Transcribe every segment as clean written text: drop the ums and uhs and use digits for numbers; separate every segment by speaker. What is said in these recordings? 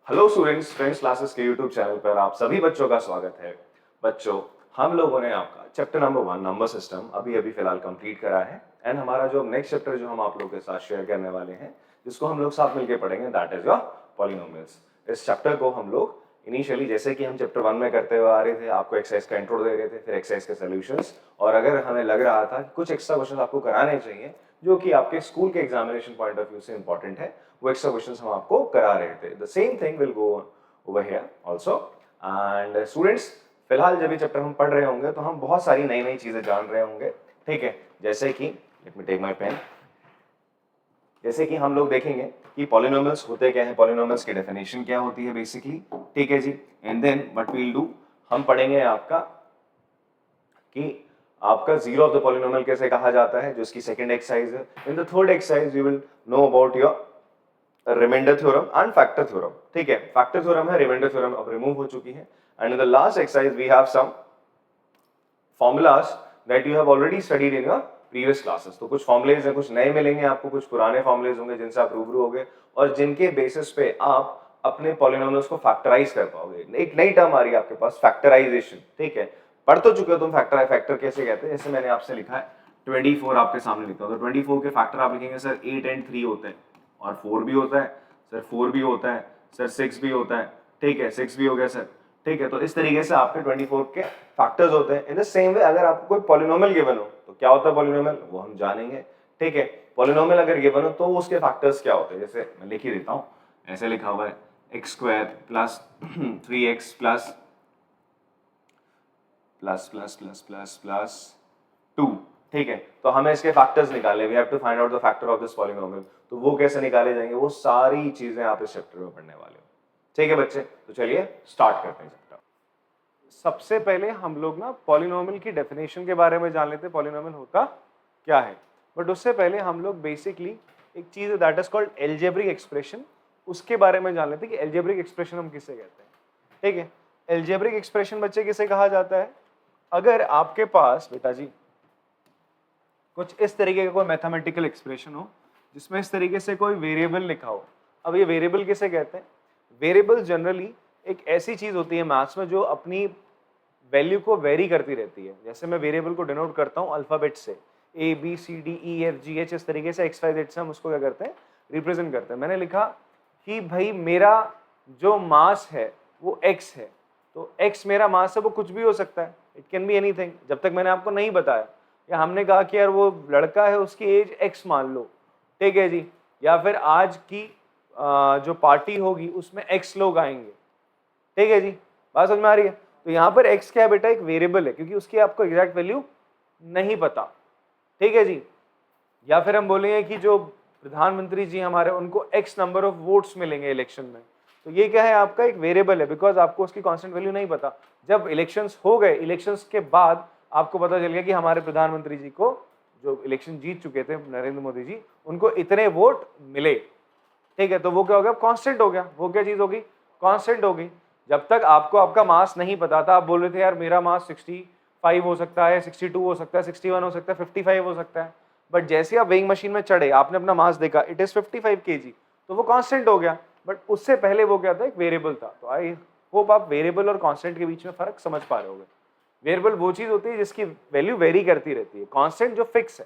Speaker 1: Hello students, friends classes के YouTube channel पर आप सभी बच्चों का स्वागत है। बच्चों, हम लोगों ने आपका चैप्टर नंबर 1 नंबर सिस्टम अभी अभी फिलहाल कंप्लीट करा है एंड हमारा जो नेक्स्ट चैप्टर जो हम आप लोगों के साथ शेयर करने वाले हैं, जिसको हम लोग साथ मिलकर पढ़ेंगे, दैट इज योर पॉलिनोमियल्स। इस चैप्टर को हम लोग इनिशियली जैसे कि हम चैप्टर 1 में करते हुए आ रहे थे, आपको एक्सरसाइज का इंट्रो दे रहे थे, फिर एक्सरसाइज के सॉल्यूशंस, और अगर हमें लग रहा था कि कुछ एक्स्ट्रा क्वेश्चन आपको कराने चाहिए जो कि आपके स्कूल के एग्जामिनेशन पॉइंट ऑफ व्यू से इंपॉर्टेंट है, वो एक्स्ट्रा क्वेश्चंस हम आपको करा रहे थे। The same thing will go over here also and students, फिलहाल जब ये चैप्टर हम पढ़ रहे होंगे तो हम बहुत सारी नई नई चीजें जान रहे होंगे। ठीक है, जैसे कि let me take my pen. जैसे कि हम लोग देखेंगे कि पॉलिनोमियल्स होते क्या हैं, पॉलिनोमियल्स की डेफिनेशन क्या होती है बेसिकली। ठीक है जी, and then what we will do, हम पढ़ेंगे आपका कि आपका जीरो ऑफ द पॉलिनोमियल कैसे कहा जाता है, जो इसकी सेकंड एक्सरसाइज है। In the third exercise we will know about your remainder theorem and factor theorem. ठीक है, फैक्टर थ्योरम है, रिमाइंडर थ्योरम अब रिमूव हो चुकी है। And in the last exercise we have some formulas that you have already studied in your previous classes. तो कुछ formulas हैं, कुछ नए मिलेंगे आपको, कुछ पुराने फॉर्मुलेज होंगे जिनसे आप रूबरू होगे और जिनके बेसिस पे आप अपने पॉलिनोमियल्स को फैक्टराइज कर पाओगे। एक नई टर्म आ रही है आपके पास, फैक्टराइजेशन। ठीक है, पढ़ तो चुके हो तुम फैक्टर कैसे कहते हैं। जैसे मैंने आपसे लिखा है 24 आपके सामने लिखा हो, तो 24 के फैक्टर आप लिखेंगे सर 8 एंड 3 होते हैं, और 4 भी होता है सर, 4 भी होता है सर, 6 भी होता है। ठीक है, 6 भी हो गया सर। ठीक है, तो इस तरीके से आपके 24 के फैक्टर्स होते हैं। इन द सेम वे अगर आपको कोई पॉलिनोमियल गिवन हो तो क्या होता है पॉलिनोमियल, वो हम जानेंगे। ठीक है, पॉलिनोमियल अगर गिवन हो तो उसके फैक्टर्स क्या होते हैं। जैसे मैं लिख ही देता हूं, ऐसे लिखा हुआ है x square plus 3x plus plus plus plus plus plus 2। ठीक है, तो हमें इसके फैक्टर्स निकालने, we have to find out the factor of this polynomial. तो वो कैसे निकाले जाएंगे, वो सारी चीजें आप इस चैप्टर में पढ़ने वाले हो। ठीक है बच्चे, तो चलिए स्टार्ट करते हैं चैप्टर। सबसे पहले हम लोग ना पॉलिनोमियल की डेफिनेशन के बारे में जान लेते हैं, पॉलिनोमियल होता क्या है। बट उससे पहले हम लोग बेसिकली एक चीज है that is called algebraic expression, उसके बारे में जान लेते हैं कि एल्जेब्रिक एक्सप्रेशन हम किसे कहते हैं। ठीक है, एल्जेब्रिक एक्सप्रेशन बच्चे किसे कहा जाता है, अगर आपके पास बेटा जी कुछ इस तरीके का कोई मैथमेटिकल एक्सप्रेशन हो जिसमें इस तरीके से कोई वेरिएबल लिखा हो। अब ये वेरिएबल किसे कहते हैं, वेरिएबल जनरली एक ऐसी चीज होती है मैथ्स में जो अपनी वैल्यू को वेरी करती रहती है। जैसे मैं वेरिएबल को डिनोट करता हूँ अल्फाबेट से, A B C D E F G H, इस तरीके से एक्स वाई जेड से हम उसको क्या करते हैं, रिप्रेजेंट करते हैं। मैंने लिखा कि भाई मेरा जो मास है वो एक्स है, तो एक्स मेरा मास है, वो कुछ भी हो सकता है, इट कैन बी एनीथिंग। जब तक मैंने आपको नहीं बताया या हमने कहा कि यार वो लड़का है उसकी एज एक्स मान लो, ठीक है जी, या फिर आज की जो पार्टी होगी उसमें एक्स लोग आएंगे। ठीक है जी, बात समझ में आ रही है। तो यहाँ पर एक्स क्या है बेटा, एक वेरिएबल है, क्योंकि उसकी आपको एग्जैक्ट वैल्यू नहीं पता। ठीक है जी, या फिर हम बोलेंगे कि जो प्रधानमंत्री जी हमारे, उनको एक्स नंबर ऑफ वोट्स मिलेंगे इलेक्शन में, तो ये क्या है, आपका एक वेरिएबल है, बिकॉज आपको उसकी कांस्टेंट वैल्यू नहीं पता। जब इलेक्शंस हो गए, इलेक्शंस के बाद आपको पता चल गया कि हमारे प्रधानमंत्री जी को, जो इलेक्शन जीत चुके थे नरेंद्र मोदी जी, उनको इतने वोट मिले। ठीक है, तो वो क्या हो गया, कांस्टेंट हो गया। वो क्या चीज होगी, कांस्टेंट होगी। जब तक आपको आपका मास नहीं पता था, आप बोल रहे थे यार मेरा मास 65 हो सकता है, 62 हो सकता है, 61 हो सकता है, 55 हो सकता है। बट जैसे आप वेइंग मशीन में चढ़े, आपने अपना मास देखा, इट इज 55 kg, तो वो कांस्टेंट हो गया। बट उससे पहले वो क्या था, एक वेरिएबल था। तो आई होप आप वेरिएबल और कांस्टेंट के बीच में फर्क समझ पा रहे होगे। वेरिएबल वो चीज होती है जिसकी वैल्यू वेरी करती रहती है, कांस्टेंट जो फिक्स है।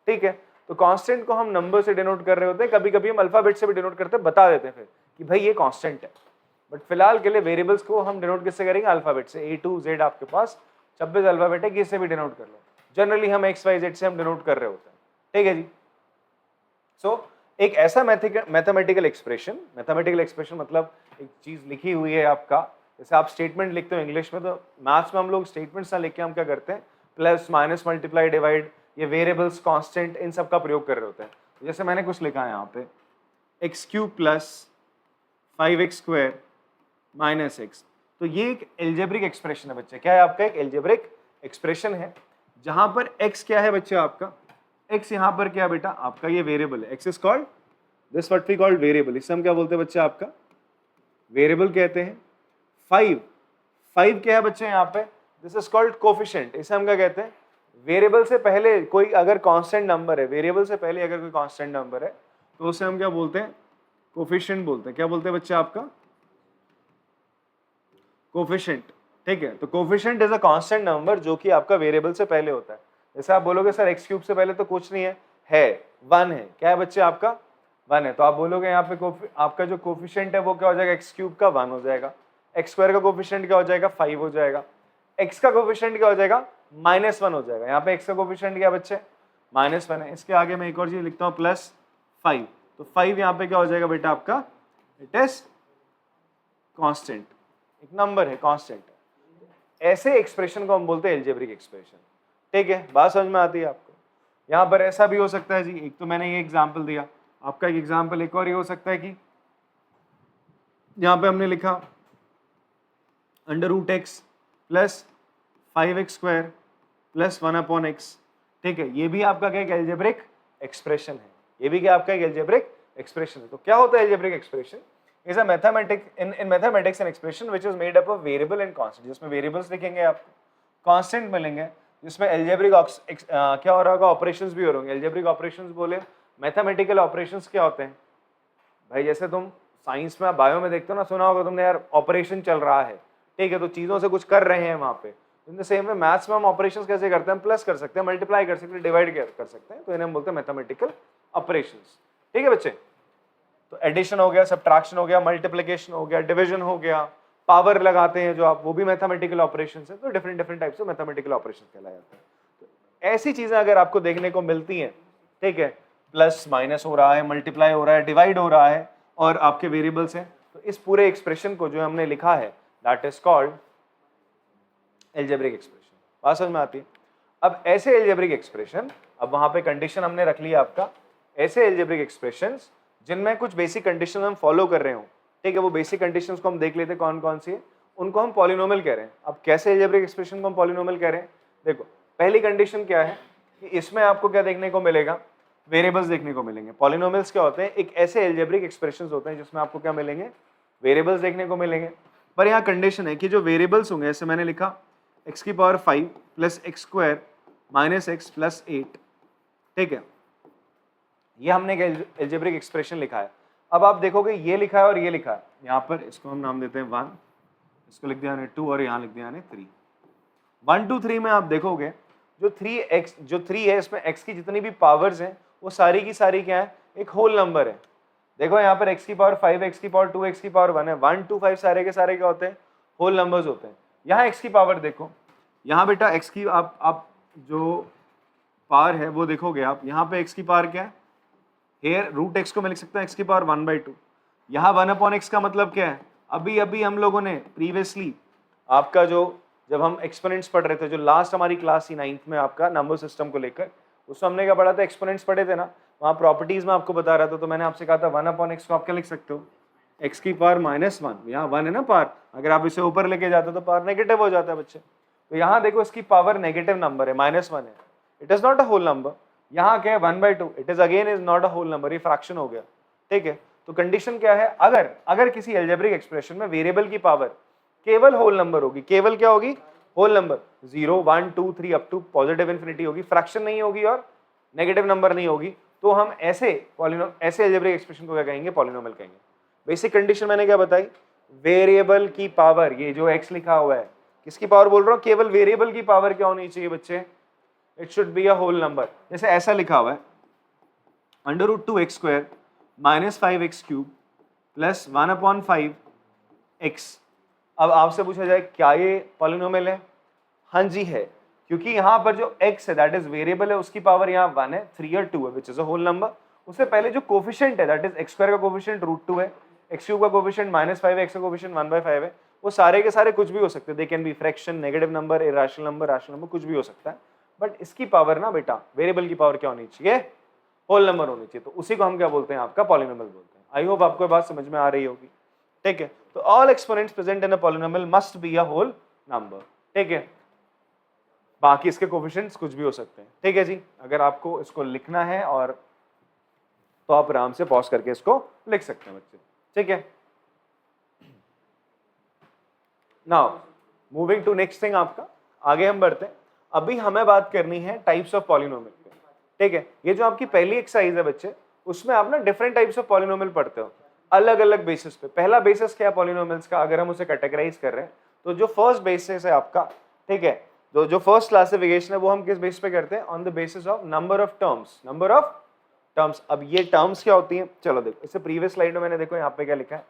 Speaker 1: ठीक है, तो कांस्टेंट को हम नंबर से डिनोट कर रहे होते हैं, कभी कभी हम अल्फाबेट से भी डिनोट करते हैं, बता देते हैं फिर कि भाई ये कांस्टेंट है। बट फिलहाल के लिए वेरिएबल्स को हम डिनोट किससे करेंगे, अल्फाबेट से। ए टू जेड आपके पास 26 अल्फाबेट है, किससे भी डिनोट कर लो। जनरली हम एक्स वाई जेड से हम डिनोट कर रहे होते हैं। ठीक है जी, सो एक ऐसा मैथमेटिकल एक्सप्रेशन मतलब एक चीज लिखी हुई है आपका, जैसे आप स्टेटमेंट लिखते हो इंग्लिश में, तो मैथ्स में हम लोग स्टेटमेंट्स ना लिख के हम क्या करते हैं, प्लस माइनस मल्टीप्लाई डिवाइड, ये वेरिएबल्स कांस्टेंट इन सब का प्रयोग कर रहे होते हैं। जैसे मैंने कुछ लिखा है यहाँ पे, x cube plus 5x square minus x, तो ये एक एल्जेब्रिक एक्सप्रेशन है बच्चे। क्या है आपका, एक एल्जेब्रिक एक्सप्रेशन है, जहां पर x क्या है बच्चे आपका, x यहाँ पर क्या बेटा आपका, ये वेरिएबल है। x is called this what we called variable, इसे हम क्या बोलते हैं बच्चे, आपका वेरिएबल कहते हैं। 5 क्या है बच्चे यहाँ पे, दिस इज कॉल्ड कोफिशिएंट, इसे हम क्या कहते हैं, वेरिएबल से पहले कोई अगर कांस्टेंट नंबर है, वेरिएबल से पहले अगर कोई कांस्टेंट नंबर है तो उसे हम क्या बोलते हैं, कोफिशिएंट बोलते हैं। क्या बोलते हैं बच्चे आपका, कोफिशिएंट, ठीक है। तो coefficient is a constant number जो कि आपका वेरिएबल से पहले होता है। जैसे आप बोलोगे सर एक्स क्यूब से पहले तो कुछ नहीं है 1 है, क्या है बच्चे आपका 1 है, तो आप बोलोगे यहाँ पे आपका जो कोफिशिएंट है वो क्या हो जाएगा, एक्स क्यूब का 1 हो जाएगा, एक्स स्क्वायर का कोफिशिएंट क्या हो जाएगा 5 हो जाएगा, एक्स का कोफिशिएंट क्या हो जाएगा -1 हो जाएगा। यहाँ पे एक्स का कोफिशिएंट क्या बच्चे -1 है। इसके आगे मैं एक और चीज लिखता हूँ +5, तो 5 यहाँ पे क्या हो जाएगा बेटा आपका, इट इज कांस्टेंट, एक नंबर है, कांस्टेंट है। ऐसे एक्सप्रेशन को हम बोलते हैं एल्जेब्रिक एक्सप्रेशन, ठीक है। बात समझ में आती है आपको। यहाँ पर ऐसा भी हो सकता है जी, एक तो मैंने ये एग्जाम्पल दिया, आपका एक एग्जाम्पल एक और ये हो सकता है कि यहाँ पे हमने लिखा √x + 5x² + 1/x, ठीक है। ये भी आपका क्या एल्जेब्रिक एक्सप्रेशन है, ये भी क्या आपका एक एल्जेब्रिक एक्सप्रेशन है। तो क्या होता है algebraic expression, is a mathematics an expression which is made up of variable and constant, जिसमें वेरिएबल्स लिखेंगे आपको, कांस्टेंट मिलेंगे, जिसमें एल्जेब्रिक क्या हो रहा होगा, ऑपरेशंस भी हो रहे होंगे। एल्जेब्रिक ऑपरेशंस बोले, मैथमेटिकल ऑपरेशंस क्या होते हैं भाई, जैसे तुम साइंस में बायो में देखते हो ना, सुना होगा तुमने यार ऑपरेशन चल रहा है, ठीक है, तो चीजों से कुछ कर रहे हैं वहां पे। In the same way maths में हम ऑपरेशंस कैसे करते हैं, प्लस कर सकते हैं, मल्टीप्लाई कर सकते हैं, डिवाइड कर सकते हैं, तो इन्हें हम बोलते हैं मैथमेटिकल ऑपरेशंस, ठीक है बच्चे। तो एडिशन हो गया, सब्ट्रैक्शन हो गया, मल्टीप्लिकेशन हो गया, डिवीजन हो गया, पावर लगाते हैं जो आप, वो भी मैथमेटिकल ऑपरेशंस है। तो different different types of mathematical operations कहलाए जाते हैं। तो ऐसी चीजें अगर आपको देखने को मिलती हैं, ठीक है, प्लस माइनस हो रहा है, मल्टीप्लाई हो रहा है, डिवाइड हो रहा है, और आपके वेरिएबल्स हैं, तो इस पूरे एक्सप्रेशन को जो हमने लिखा है that is called algebraic expression. बात समझ में आती है। अब ऐसे एल्जेब्रिक एक्सप्रेशन, अब वहां पे कंडीशन हमने रख लिया आपका, ऐसे एल्जेब्रिक एक्सप्रेशंस जिनमें कुछ बेसिक कंडीशन हम फॉलो कर रहे हो, ठीक है, वो बेसिक कंडीशंस को हम देख लेते हैं कौन कौन सी है, उनको हम पॉलिनोमियल कह रहे हैं। अब कैसे एल्जेब्रिक एक्सप्रेशन को हम पॉलिनोमियल कह रहे हैं, देखो पहली कंडीशन क्या है कि इसमें आपको क्या देखने को मिलेगा, वेरिएबल्स देखने को मिलेंगे। पॉलिनोमियल्स क्या होते हैं, एक ऐसे एल्जेब्रिक एक्सप्रेशंस होते हैं जिसमें आपको क्या मिलेंगे, वेरिएबल्स देखने को मिलेंगे। पर यहाँ कंडीशन है कि जो वेरिएबल्स होंगे, जैसे मैंने लिखा x⁵ + x² - x + 8, ठीक है, ये हमने एल्जेब्रिक एक्सप्रेशन लिखा है। अब आप देखोगे ये लिखा है और ये लिखा है, यहाँ पर इसको हम नाम देते हैं 1, इसको लिख दिया 2 और यहाँ लिख दिया 3। 1 2 3 में आप देखोगे जो 3 है, इसमें x की जितनी भी पावर्स हैं वो सारी की सारी क्या है, एक होल नंबर है। देखो यहाँ पर x⁵, x⁵2, x⁵1 है, 1 2 5 सारे के सारे क्या होते हैं, होल नंबर्स होते हैं। यहाँ x की पावर देखो, यहाँ बेटा x की आप जो पावर है वो देखोगे आप, यहाँ पे x की पावर क्या है, हेयर √x को मैं लिख सकता हूँ x⁵ 1/2। यहाँ 1/x का मतलब क्या है, अभी हम लोगों ने प्रीवियसली आपका जो, जब हम एक्सपोनेंट्स पढ़ रहे थे, जो लास्ट हमारी क्लास थी 9th में आपका नंबर सिस्टम को लेकर, उसमें हमने क्या पढ़ा था, एक्सपोनेंट्स पढ़े थे ना, वहाँ प्रॉपर्टीज में आपको बता रहा था। तो मैंने आपसे कहा था 1/x को आप क्या लिख सकते हो, x⁵ -1, यहाँ 1 है ना पावर, अगर आप इसे ऊपर लेके जाते हो तो पावर नेगेटिव हो जाता है बच्चे। तो यहाँ देखो इसकी पावर नेगेटिव नंबर है, -1 है, it is not a whole number. यहाँ क्या है 1/2, it is again is not a whole number, ये फ्रैक्शन हो गया, ठीक है। तो कंडीशन क्या है, अगर किसी एल्जेब्रिक एक्सप्रेशन में वेरिएबल की पावर केवल होल नंबर होगी, केवल क्या होगी, whole number, 0 1 2 3 up to positive infinity होगी, फ्रैक्शन नहीं होगी और नेगेटिव नंबर नहीं होगी, तो हम ऐसे एल्जेब्रिक एक्सप्रेशन को क्या कहेंगे, पॉलिनोमियल कहेंगे। बेसिक कंडीशन मैंने क्या बताई, वेरिएबल की पावर, ये जो x लिखा हुआ है, किसकी पावर बोल रहा हूँ, केवल वेरिएबल की पावर क्या होनी चाहिए बच्चे, it should be a whole number. जैसे ऐसा लिखा हुआ है √2x² - 5x³ + 1/5x। अब आपसे पूछा जाए क्या ये पॉलिनोमियल है, हाँ जी है, क्योंकि यहाँ पर जो x है दैट इज वेरिएबल है, उसकी पावर यहाँ 1 है, 3 और 2 है which is a whole number. उससे पहले जो कोफिशिएंट है दैट इज x² का कोफिशिएंट √2 है, x³ का कोफिशिएंट -5 है, x का कोफिशिएंट 1/5 है, वो सारे के सारे कुछ भी हो सकते हैं, they can be fraction, negative number, irrational number, rational number, कुछ भी हो सकता है। बट इसकी पावर ना बेटा, वेरिएबल की पावर क्या होनी चाहिए, होल नंबर होनी चाहिए, तो उसी को हम क्या बोलते हैं, आपका पॉलिनोमियल बोलते हैं। आई होप आपको बात समझ में आ रही होगी, ठीक है। तो all exponents present in a polynomial must be a whole number, ठीक है। बाकी इसके कोफिशिएंट्स कुछ भी हो सकते हैं, ठीक है जी। अगर आपको इसको लिखना है और तो आप आराम से पॉज करके इसको लिख सकते हैं बच्चे, ठीक है। Now moving to next thing, आपका आगे हम बढ़ते हैं। अभी हमें बात करनी है टाइप्स ऑफ पॉलिनोमियल पे, ठीक है। ये जो आपकी पहली एक्सरसाइज है बच्चे, उसमें आप ना डिफरेंट टाइप्स ऑफ पॉलिनोमियल पढ़ते हो अलग अलग बेसिस पे। पहला बेसिस क्या है पॉलिनोमियल्स का, अगर हम उसे कैटेगराइज कर रहे हैं तो जो फर्स्ट बेसिस है आपका, ठीक है, जो फर्स्ट क्लासिफिकेशन है वो हम किस बेस पे करते हैं? On the basis of number of terms, number of terms. अब ये टर्म्स क्या होती हैं? चलो देखो, इससे प्रीवियस स्लाइड में मैंने देखो यहाँ पे क्या लिखा है,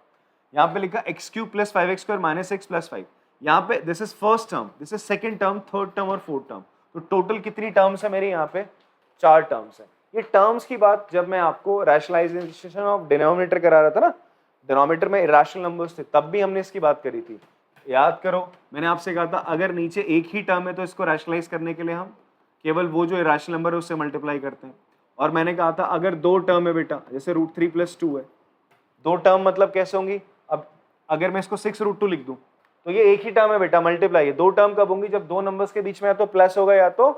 Speaker 1: यहाँ पे लिखा x cube plus 5x² minus x plus 5। यहाँ पे this is first term, this is second term, third term और फोर्थ टर्म। तो टोटल कितनी टर्म्स है मेरी यहाँ पे? 4 टर्म्स है। ये टर्म्स की बात जब मैं आपको रैशनलाइजेशन ऑफ डिनोमिनेटर करा रहा था ना, डिनोमिनेटर में इरेशनल नंबर्स थे, तब भी हमने इसकी बात करी थी। याद करो, मैंने आपसे कहा था अगर नीचे एक ही टर्म है तो इसको रैशनलाइज करने के लिए हम केवल वो जो इरेशनल नंबर है उससे मल्टीप्लाई करते हैं। और मैंने कहा था अगर 2 टर्म है बेटा, जैसे √3 + 2 है, 2 टर्म मतलब कैसे होंगी? अब अगर मैं इसको 6√2 लिख दूं तो ये एक ही टर्म है बेटा, मल्टीप्लाई है। 2 टर्म कब होंगी? जब 2 नंबर्स के बीच में या तो प्लस होगा या तो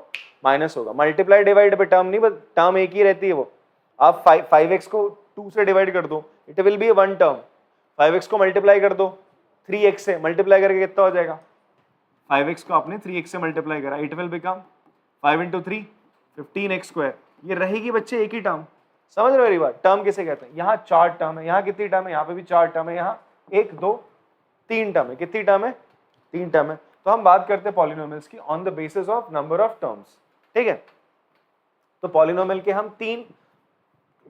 Speaker 1: माइनस होगा। मल्टीप्लाई डिवाइड पे टर्म नहीं, बस टर्म एक ही रहती है वो। आप 5x को 2 से डिवाइड कर दो, it will be 1 term. 5x को मल्टीप्लाई कर दो 3x से, मल्टीप्लाई करके कितना हो जाएगा? 5x को आपने 3x से मल्टीप्लाई करा, इट विल बिकम 5 × 3 15x²। ये रहेगी बच्चे एक ही टर्म। समझ रहे हो मेरी बात? टर्म किसे कहते हैं? यहाँ 4 टर्म है, यहाँ कितनी टर्म है? यहाँ पे भी 4 टर्म है, यहाँ 1 2 3 टर्म है। कितनी टर्म है? 3 टर्म है। तो हम बात करते हैं पॉलिनोमियल्स की on the basis of number of terms, ठीक है। तो पॉलिनोमियल के हम 3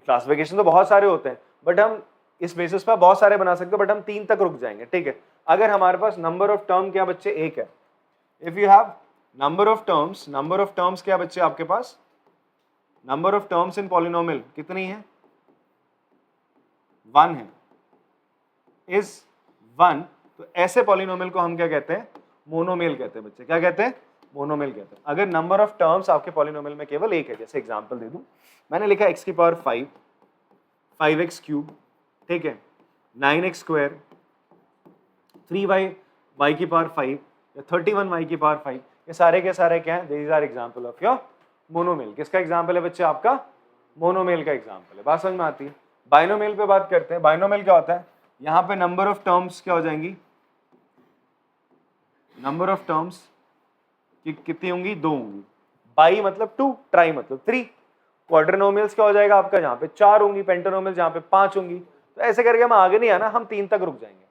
Speaker 1: क्लासिफिकेशन तो बहुत सारे होते हैं, बट हम इस बेसिस पर बहुत सारे बना सकते हैं, बट हम 3 तक रुक जाएंगे, ठीक है। अगर हमारे पास नंबर ऑफ टर्म क्या बच्चे? 1 है। If you have number of terms क्या बच्चे आपके पास? Number of terms in polynomial कितनी है? 1 है, इज 1। तो ऐसे पॉलिनोमियल को हम क्या कहते हैं? मोनोमियल कहते हैं बच्चे। क्या कहते हैं? मोनोमियल कहते हैं। अगर नंबर ऑफ टर्म्स आपके पॉलिनोमियल में केवल 1 है, जैसे एग्जांपल दे दूं, मैंने लिखा x⁵, 5x³, ठीक है, 9x², 3y, y⁵, या 31y⁵, ये सारे के सारे क्या है? These are example of your monomial. किसका एग्जांपल है बच्चे? आपका मोनोमियल का एग्जांपल है। बात समझ में आती है? बाइनोमियल पे बात करते हैं। बाइनोमियल क्या होता है? यहाँ पे नंबर ऑफ टर्म्स क्या हो जाएंगी? नंबर ऑफ टर्म्स कितनी होंगी? 2 होंगी। बाई मतलब 2, ट्राई मतलब 3। क्वाड्रिनोमियल्स क्या हो जाएगा आपका? यहाँ पे 4 होंगी। पेंटानोमियल्स यहाँ पे 5 होंगी। तो ऐसे करके हम आगे नहीं आना, हम 3 तक रुक जाएंगे।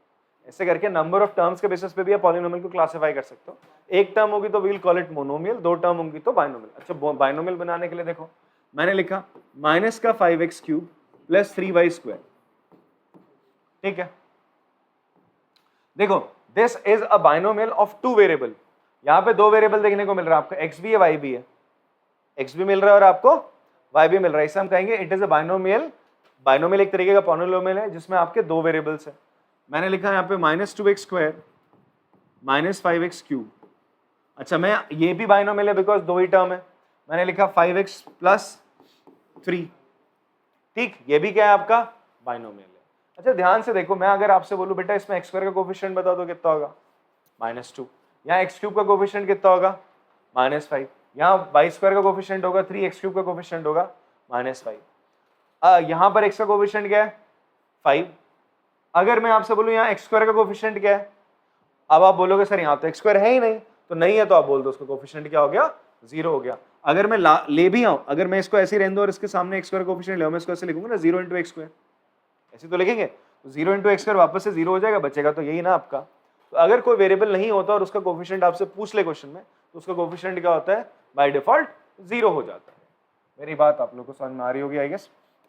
Speaker 1: ऐसे करके नंबर ऑफ टर्म्स के बेसिस पे भी आप पॉलिनोमियल को क्लासिफाई कर सकते हो। 1 टर्म होगी तो we'll call it monomial, 2 term होंगी तो बाइनोमियल। अच्छा, बाइनोमियल बनाने के लिए देखो मैंने लिखा माइनस का 5x³ + 3y², ठीक है। देखो this is a binomial of 2 variable. यहाँ पे 2 वेरिएबल देखने को मिल रहा है आपको, x भी है y भी है। x भी मिल रहा है और आपको y भी मिल रहा है। इसे हम कहेंगे it is a binomial. Binomial एक तरीके का पॉलिनोमियल है जिसमें आपके 2 वेरिएबल्स है। मैंने लिखा यहाँ पे -2x² - 5x³। अच्छा, मैं ये भी बाइनोमियल है बिकॉज 2 ही टर्म है। मैंने लिखा 5x + 3, ठीक। ये भी क्या है आपका? बाइनोमियल है। अच्छा, ध्यान से देखो, मैं अगर आपसे बोलूं बेटा इसमें x² का कोफिशिएंट बता दो, कितना होगा? -2। यहाँ x³ का कोफिशिएंट कितना होगा? -5। यहाँ y² का कोफिशिएंट होगा 3, x³ का कोफिशिएंट होगा -5। यहाँ पर x का कोफिशिएंट क्या है? 5। अगर मैं आपसे बोलूं यहाँ x² का कोफिशिएंट क्या है? अब आप बोलोगे सर यहाँ तो x² है ही नहीं, तो नहीं है तो आप बोल दो उसका कोफिशिएंट क्या हो गया? 0 हो गया। अगर मैं ले भी आऊं, अगर मैं इसको ऐसे ही रहने दूं और इसके सामने x² कोफिशिएंट ले, मैं इसको ऐसे लिखूंगा ना 0 × x², ऐसे तो लिखेंगे। तो 0 × x² वापस से 0 हो जाएगा, बचेगा तो यही ना आपका। तो अगर कोई वेरिएबल नहीं होता और उसका कोफिशिएंट आपसे पूछ ले क्वेश्चन में, तो उसका कोफिशिएंट क्या होता है? बाय डिफॉल्ट 0 हो जाता है। मेरी बात आप लोग को समझ में आ रही होगी आई गेस,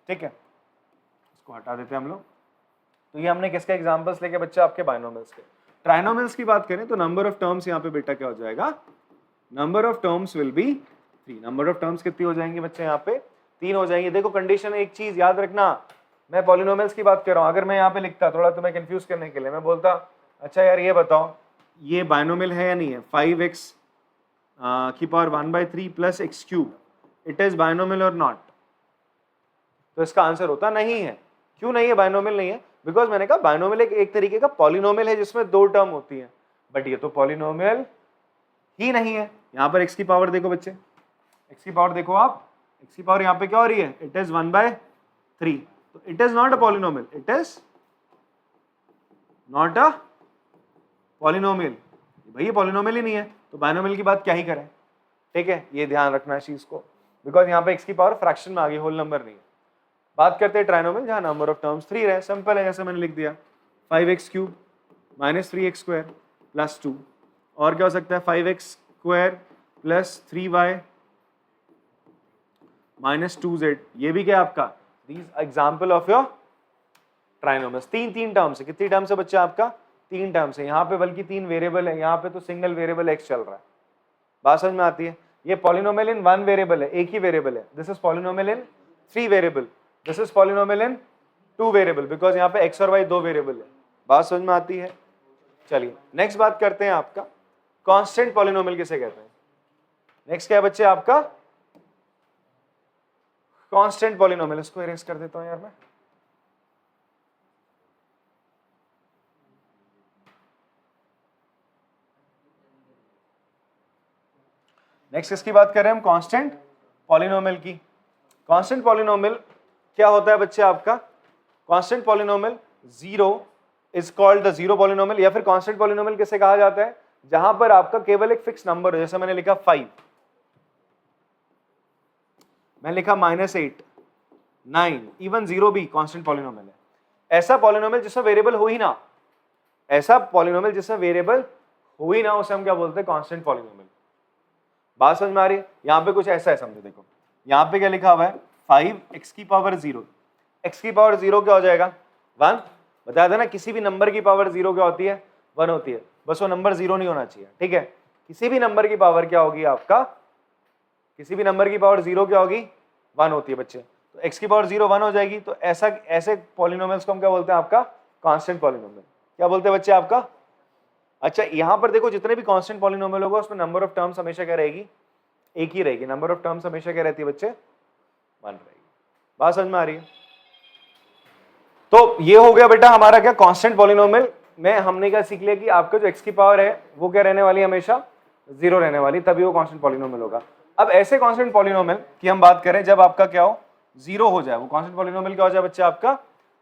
Speaker 1: ठीक है। इसको हटा देते हैं हम लोग। तो ये हमने किसके एग्जांपल्स लेके बच्चे? आपके बाइनोमियल्स के। ट्राइनोमियल्स की बात करें तो नंबर ऑफ टर्म्स यहाँ पे बेटा क्या हो जाएगा? Number of terms will be 3। Number of terms कितनी हो जाएंगी बच्चे? यहाँ पे 3 हो जाएंगी। देखो कंडीशन, एक चीज याद रखना, मैं पॉलिनोमियल्स की बात कर रहा हूँ। अगर मैं यहाँ पे लिखता थोड़ा तुम्हें कंफ्यूज करने के लिए, मैं बोलता अच्छा यार ये बताओ ये बाइनोमियल है या नहीं है? 5x⁵ + x³ it is binomial और नॉट? तो इसका आंसर होता नहीं है। क्यों नहीं है? बाइनोमियल नहीं है बिकॉज मैंने कहा बाइनोमियल एक तरीके का पॉलिनोमियल है जिसमें 2 टर्म होती है, बट ये तो पॉलिनोमियल ही नहीं है। यहाँ पर x की पावर देखो बच्चे, x की पावर देखो आप, x की पावर यहाँ पे क्या हो रही है? It is 1/3। तो it is not a polynomial, it is not a polynomial. भाई ये पॉलिनोमियल ही नहीं है, तो बाइनोमियल की बात क्या ही करें, ठीक है। ये ध्यान रखना है चीज को, बिकॉज यहाँ पे x की पावर फ्रैक्शन में आ गई, होल नंबर नहीं है। बात करते हैं ट्राइनोमियल जहाँ नंबर ऑफ टर्म्स 3 रहे। सिंपल है, जैसे मैंने लिख दिया 5x³ - 3x², प्लस 2, और क्या हो सकता है 5x square plus 3y minus 2z, ये भी क्या आपका दीज एग्जाम्पल ऑफ योर ट्राइनोमस। तीन टर्म्स है, कितनी टर्म्स है बच्चा आपका 3 टर्म्स है, यहाँ पे बल्कि 3 वेरिएबल है, यहाँ पे तो सिंगल वेरिएबल x चल रहा है, बात समझ में आती है। ये पॉलिनोमियल इन 1 वेरिएबल है, एक ही वेरिएबल है, this is polynomial in 3 variable, this is polynomial in 2 variable, because यहाँ पे x और y 2 वेरिएबल है, बात समझ में आती है। चलिए नेक्स्ट बात करते हैं आपका कांस्टेंट पॉलिनोमियल किसे कहते हैं। नेक्स्ट क्या है बच्चे आपका कांस्टेंट पॉलिनोमियल, इसको इरेज कर देता हूं यार मैं। नेक्स्ट किसकी बात कर रहे हैं हम, कांस्टेंट पॉलिनोमियल की। कांस्टेंट पॉलिनोमियल क्या होता है बच्चे आपका, constant polynomial zero is called the zero polynomial, या फिर कांस्टेंट पॉलिनोमियल किसे कहा जाता है, जहां पर आपका केवल एक फिक्स नंबर है, जैसे मैंने लिखा 5, मैंने लिखा -8, 9, इवन 0 भी कांस्टेंट पॉलिनोमियल है। ऐसा पॉलिनोमियल जिसमें वेरिएबल हो ही ना, ऐसा पॉलिनोमियल जिसमें वेरिएबल हो ही ना, उसे हम क्या बोलते हैं कांस्टेंट पॉलिनोमियल। बात समझ में आ रही है। यहां पे कुछ ऐसा है, समझो देखो, यहां पे क्या लिखा हुआ है 5x की पावर 0, x की पावर 0 क्या हो जाएगा 1, बताया था ना किसी भी नंबर की पावर 0 क्या होती है 1 होती है, बस वो नंबर 0 नहीं होना चाहिए, ठीक है। किसी भी नंबर की पावर क्या होगी आपका, किसी भी नंबर की पावर 0 क्या होगी 1 होती है बच्चे, तो x की पावर 0 1 हो जाएगी, तो ऐसे पॉलिनोमियल्स को हम क्या बोलते हैं आपका कांस्टेंट पॉलिनोमियल। क्या बोलते हैं बच्चे आपका, अच्छा यहां पर देखो जितने भी कांस्टेंट पॉलिनोमियल होगा उसमें नंबर ऑफ टर्म्स हमेशा क्या रहेगी, एक ही रहेगी, नंबर ऑफ टर्म्स हमेशा क्या रहती है बच्चे 1 रहेगी। बात समझ में आ रही है। तो ये हो गया बेटा हमारा क्या कांस्टेंट पॉलिनोमियल में हमने क्या सीख लिया कि आपका जो x की पावर है वो क्या रहने वाली है, हमेशा 0 रहने वाली, तभी वो कांस्टेंट पॉलिनोमियल होगा। अब ऐसे कांस्टेंट पॉलिनोमियल की हम बात करें जब आपका क्या हो 0 हो जाए, वो कांस्टेंट पॉलिनोमियल क्या हो जाए बच्चे आपका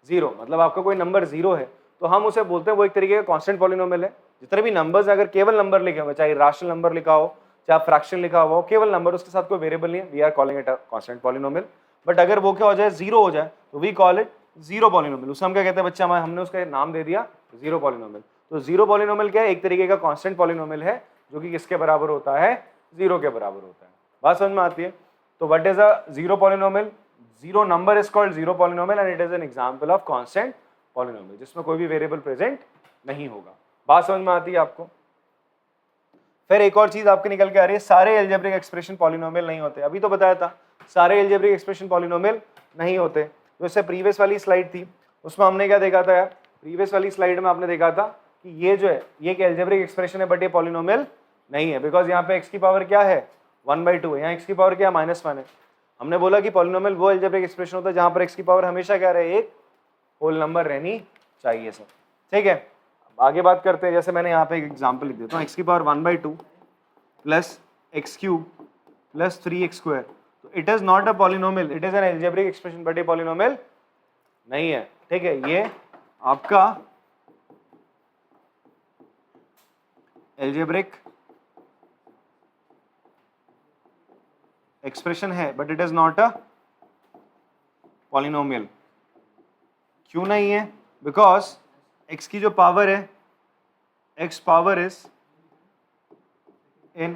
Speaker 1: 0, मतलब आपका कोई नंबर 0 है तो हम उसे बोलते हैं वो एक तरीके का कांस्टेंट पॉलिनोमियल है। जितने भी नंबर्स अगर केवल नंबर लिखे हुए, चाहे रैशनल नंबर लिखा हो चाहे फ्रैक्शन लिखा हुआ हो, केवल नंबर, उसके साथ कोई वेरिएबल नहीं है, we are calling it a constant polynomial. But अगर वो क्या हो जाए 0 हो जाए तो we call it zero polynomial, उसे हम क्या कहते हैं बच्चा, हमने उसका नाम दे दिया जीरो पॉलिनोमियल। तो जीरो पॉलिनोमियल क्या है, एक तरीके का कांस्टेंट पॉलिनोमियल है जो कि किसके बराबर होता है 0 के बराबर होता है। बात समझ में आती है। तो what is a zero polynomial, zero number is called zero polynomial and it is an example of constant polynomial जिसमें कोई भी वेरिएबल प्रेजेंट नहीं होगा। बात समझ में आती है आपको। फिर एक और चीज आपके निकल के आ रही है, सारे अलजेब्रिक एक्सप्रेशन पॉलिनोमियल नहीं होते। अभी तो बताया था सारे अलजेब्रिक एक्सप्रेशन पॉलिनोमियल नहीं होते। जैसे प्रीवियस वाली स्लाइड थी उसमें हमने क्या देखा था यार, प्रीवियस वाली स्लाइड में आपने देखा था कि ये जो है ये एक अलजेब्रिक एक्सप्रेशन है बट ये पॉलिनोमियल नहीं है, बिकॉज यहाँ पे x की पावर क्या है 1/2 है, यहाँ x की पावर क्या है -1 है। हमने बोला कि पॉलिनोमियल वो अलजेब्रिक एक्सप्रेशन होता है जहां पर x की पावर हमेशा क्या रहे, एक होल नंबर रहनी चाहिए सर, ठीक है। आगे बात करते हैं, जैसे मैंने यहाँ पे एक एग्जांपल लिख देता हूँ, x की power 1/2 plus x³ plus 3x², तो it is not a polynomial, it is an algebraic expression but ये पॉलिनोमियल नहीं है, ठीक है। ये आपका अलजेब्रिक एक्सप्रेशन है but it is not a polynomial. क्यों नहीं है, बिकॉज x की जो पावर है, x power is in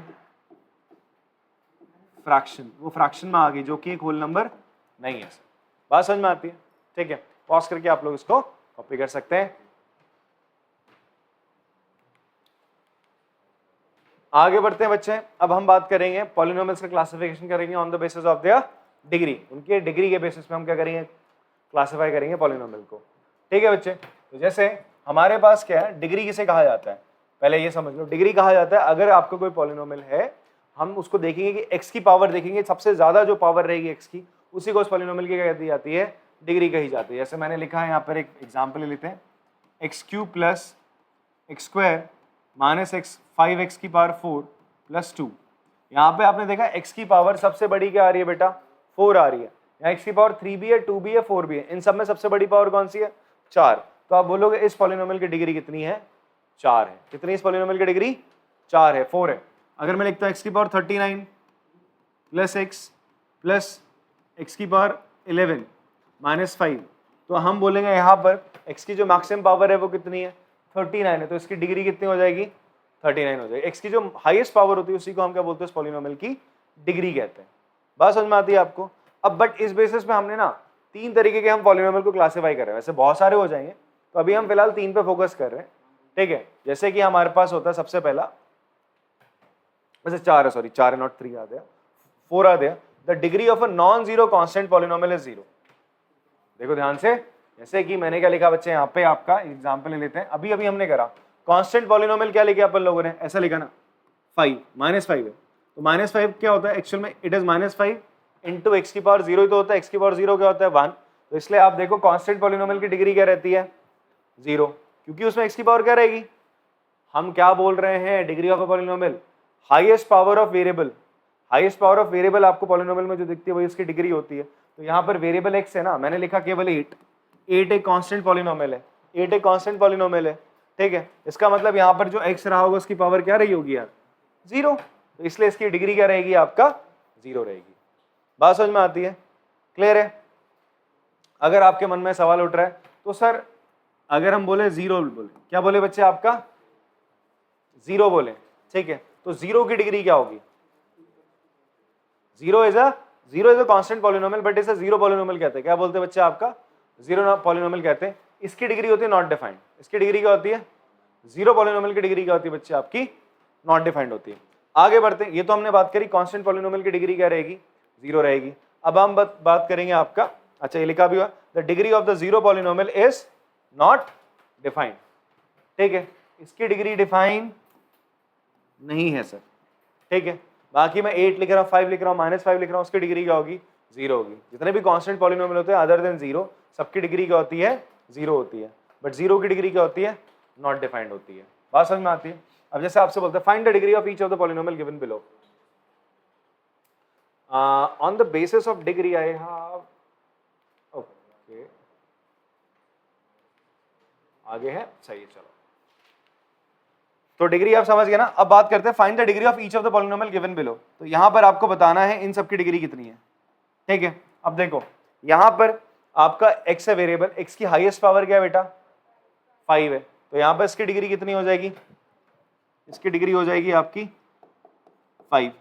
Speaker 1: fraction, वो फ्रैक्शन में आ गई जो कि एक होल नंबर नहीं है। बात समझ में आती है, ठीक है। पॉज करके आप लोग इसको कॉपी कर सकते हैं। आगे बढ़ते हैं बच्चे, अब हम बात करेंगे पॉलिनोमियल्स का क्लासिफिकेशन करेंगे on the basis of their degree, उनके डिग्री के बेसिस पे हम क्या करेंगे क्लासिफाई करेंगे पॉलिनोमियल को, ठीक है बच्चे। तो जैसे हमारे पास क्या है, डिग्री किसे कहा जाता है, पहले ये समझ लो, डिग्री कहा जाता है अगर आपका कोई पॉलिनोमियल है, हम उसको देखेंगे कि x की पावर देखेंगे, सबसे ज्यादा जो पावर रहेगी x की उसी को उस पॉलिनोमियल की क्या कहती जाती है, डिग्री कही जाती है। जैसे मैंने लिखा है यहाँ पर एक एग्जाम्पल ले लेते हैं, x³ plus x² minus x 5x की पावर 4 प्लस 2। यहाँ पे आपने देखा x की पावर सबसे बड़ी क्या आ रही है बेटा 4 आ रही है, यहाँ x की पावर 3 भी है 2 भी है 4 भी है, इन सब में सबसे बड़ी पावर कौन सी है 4। तो आप बोलोगे इस पॉलिनोमियल की डिग्री कितनी है 4 है। कितनी इस पॉलिनोमियल की डिग्री 4 है, 4 है। अगर मैं लिखता हूँ x की power 39 plus x plus x की पावर 11 माइनस 5, तो हम बोलेंगे यहाँ पर x की जो मैक्सिमम पावर है वो कितनी है 39 है, तो इसकी डिग्री कितनी हो जाएगी 39 हो जाएगा। x की जो हाईएस्ट पावर होती है उसी को हम क्या बोलते हैं, उस पॉलिनोमियल की डिग्री कहते हैं। बात समझ में आती है आपको? अब बट इस बेसिस पे हमने ना 3 तरीके के हम पॉलिनोमियल को क्लासिफाई कर रहे हैं, वैसे बहुत सारे हो जाएंगे, तो अभी हम फिलहाल 3 पे फोकस कर रहे हैं, ठीक है। जैसे कि हमारे पास होता है सबसे पहला, वैसे 4 है, सॉरी 4 है नॉट 3 आ गया, 4 आ गया, the degree of a non zero constant polynomial is 0। देखो ध्यान से, जैसे कि मैंने क्या लिखा बच्चे, यहाँ पे आपका एग्जाम्पल ले लेते हैं, अभी अभी हमने करा कांस्टेंट पॉलिनोमियल क्या लिखा अपन लोगों ने, ऐसा लिखा ना 5 -5 है, तो -5 क्या होता है एक्चुअल में, इट इज -5 इंटू एक्स की पावर 0 ही तो होता है, एक्स की पावर 0 क्या होता है 1, तो इसलिए आप देखो कांस्टेंट पॉलिनोमियल की डिग्री क्या रहती है 0, क्योंकि उसमें एक्स की पावर क्या रहेगी, हम क्या बोल रहे हैं, degree of a polynomial highest power of variable, highest power of variable आपको पॉलिनोमियल में जो दिखती है वही उसकी डिग्री होती है। तो यहाँ पर वेरिएबल एक्स है ना, मैंने लिखा केवल 8 एक कांस्टेंट पॉलिनोमियल है, 8 एक कांस्टेंट पॉलिनोमियल है, ठीक है। इसका मतलब यहाँ पर जो एक्स रहा होगा उसकी पावर क्या रही होगी यार 0, तो इसलिए इसकी डिग्री क्या रहेगी आपका 0 रहेगी। बात समझ में आती है, क्लियर है? अगर आपके मन में सवाल उठ रहा है तो सर अगर हम बोले 0 बोले, क्या बोले बच्चे आपका 0 बोले, ठीक है, तो 0 की डिग्री क्या होगी, 0 is a constant polynomial but is a zero polynomial कहते हैं, क्या बोलते हैं बच्चे आपका जीरो पॉलिनोमियल कहते हैं। इसकी डिग्री होती है नॉट डिफाइंड, इसकी डिग्री क्या होती है, जीरो पॉलिनोमियल की डिग्री क्या होती है बच्चे आपकी नॉट डिफाइंड होती है। आगे बढ़ते हैं, ये तो हमने बात करी कांस्टेंट पॉलिनोमियल की डिग्री क्या रहेगी 0 रहेगी। अब हम बात करेंगे आपका, अच्छा ये लिखा भी हुआ, the degree of the zero polynomial is not defined, ठीक है, इसकी डिग्री डिफाइन नहीं है सर, ठीक है। बाकी मैं 8 लिख रहा हूँ, 5 लिख रहा हूँ, -5 लिख रहा हूँ, उसकी डिग्री क्या होगी 0 होगी। जितने भी कांस्टेंट पॉलिनोमियल होते हैं अदर देन 0 सबकी डिग्री क्या होती है 0 होती है, बट 0 की डिग्री क्या होती है नॉट डिफाइंड होती है। बात समझ में आती है? अब जैसे आपसे बोलते हैं find the degree of each of the polynomial given below, on the basis of degree I have, okay आगे है, सही है, चलो तो डिग्री आप समझ गए ना। अब बात करते हैं find the degree of each of the polynomial given below, तो यहां पर आपको बताना है इन सब की डिग्री कितनी है, ठीक है। अब देखो यहां पर आपका x है वेरिएबल, x की हाईएस्ट पावर क्या है बेटा 5 है, तो यहां पर इसकी डिग्री कितनी हो जाएगी, इसकी डिग्री हो जाएगी आपकी 5।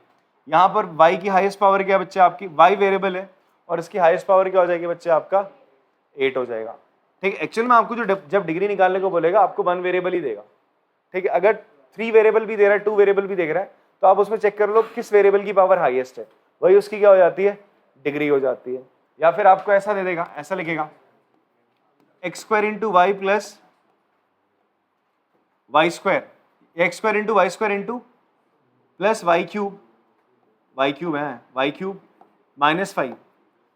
Speaker 1: यहां पर y की हाईएस्ट पावर क्या है बच्चे आपकी, y वेरिएबल है और इसकी हाईएस्ट पावर क्या हो जाएगी बच्चे आपका 8 हो जाएगा, ठीक है। एक्चुअल में आपको जो जब डिग्री निकालने को बोलेगा आपको 1 वेरिएबल ही देगा, ठीक है। अगर 3 वेरिएबल भी दे रहा है, 2 वेरिएबल भी देख रहा है, तो आप उसमें चेक कर लो किस वेरिएबल की पावर हाईएस्ट है, वही उसकी क्या हो जाती है डिग्री हो जाती है। या फिर आपको ऐसा दे देगा, ऐसा लिखेगा x² into y plus y square, x² into y square into plus y cube है, वाई क्यूब -5।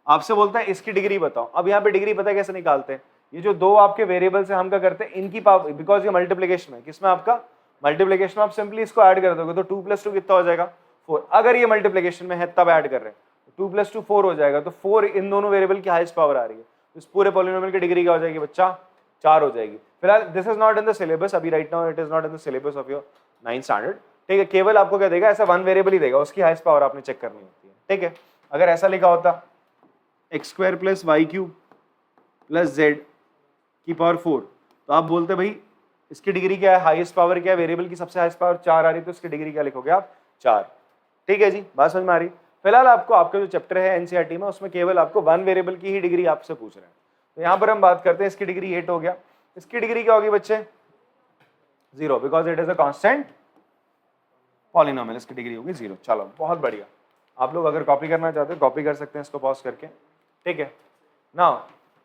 Speaker 1: आपसे बोलता है इसकी डिग्री बताओ। अब यहाँ पे डिग्री पता है कैसे निकालते हैं, ये जो दो आपके वेरिएबल्स हैं हम क्या करते हैं इनकी पावर, बिकॉज ये मल्टीप्लिकेशन है, किसमें आपका मल्टीप्लिकेशन में, आप सिंपली इसको ऐड कर दोगे तो 2 + 2 कितना हो जाएगा 4। अगर ये मल्टीप्लिकेशन में है तब ऐड कर रहे हैं, 2 + 2 4 हो जाएगा, तो 4 इन दोनों वेरिएबल की हाईएस्ट पावर आ रही है, तो इस पूरे पॉलिनोमियल की डिग्री क्या हो जाएगी बच्चा 4 हो जाएगी। फिलहाल this is not in the syllabus, अभी right now it is not in the syllabus of your 9th standard, ठीक है। केवल आपको क्या देगा, ऐसा 1 वेरिएबल ही देगा, उसकी हाईएस्ट पावर आपने चेक करनी होती है, ठीक है। अगर ऐसा लिखा होता x² + y³ + z की पावर 4, तो आप बोलते भाई इसकी डिग्री क्या है, हाईएस्ट पावर क्या है, वेरिएबल की सबसे हाईएस्ट पावर 4 आ रही है, तो इसकी डिग्री क्या लिखोगे आप 4, ठीक है जी। बात समझ में आ रही? फिलहाल आपको आपका जो चैप्टर है एनसीईआरटी में उसमें केवल आपको 1 वेरिएबल की ही डिग्री आपसे पूछ रहे हैं, तो यहाँ पर हम बात करते हैं इसकी डिग्री 8 हो गया, इसकी डिग्री क्या होगी बच्चे 0, because it is a constant polynomial, इसकी डिग्री होगी 0। चलो बहुत बढ़िया, आप लोग अगर कॉपी करना चाहते हो कॉपी कर सकते हैं इसको पॉज करके, ठीक है ना।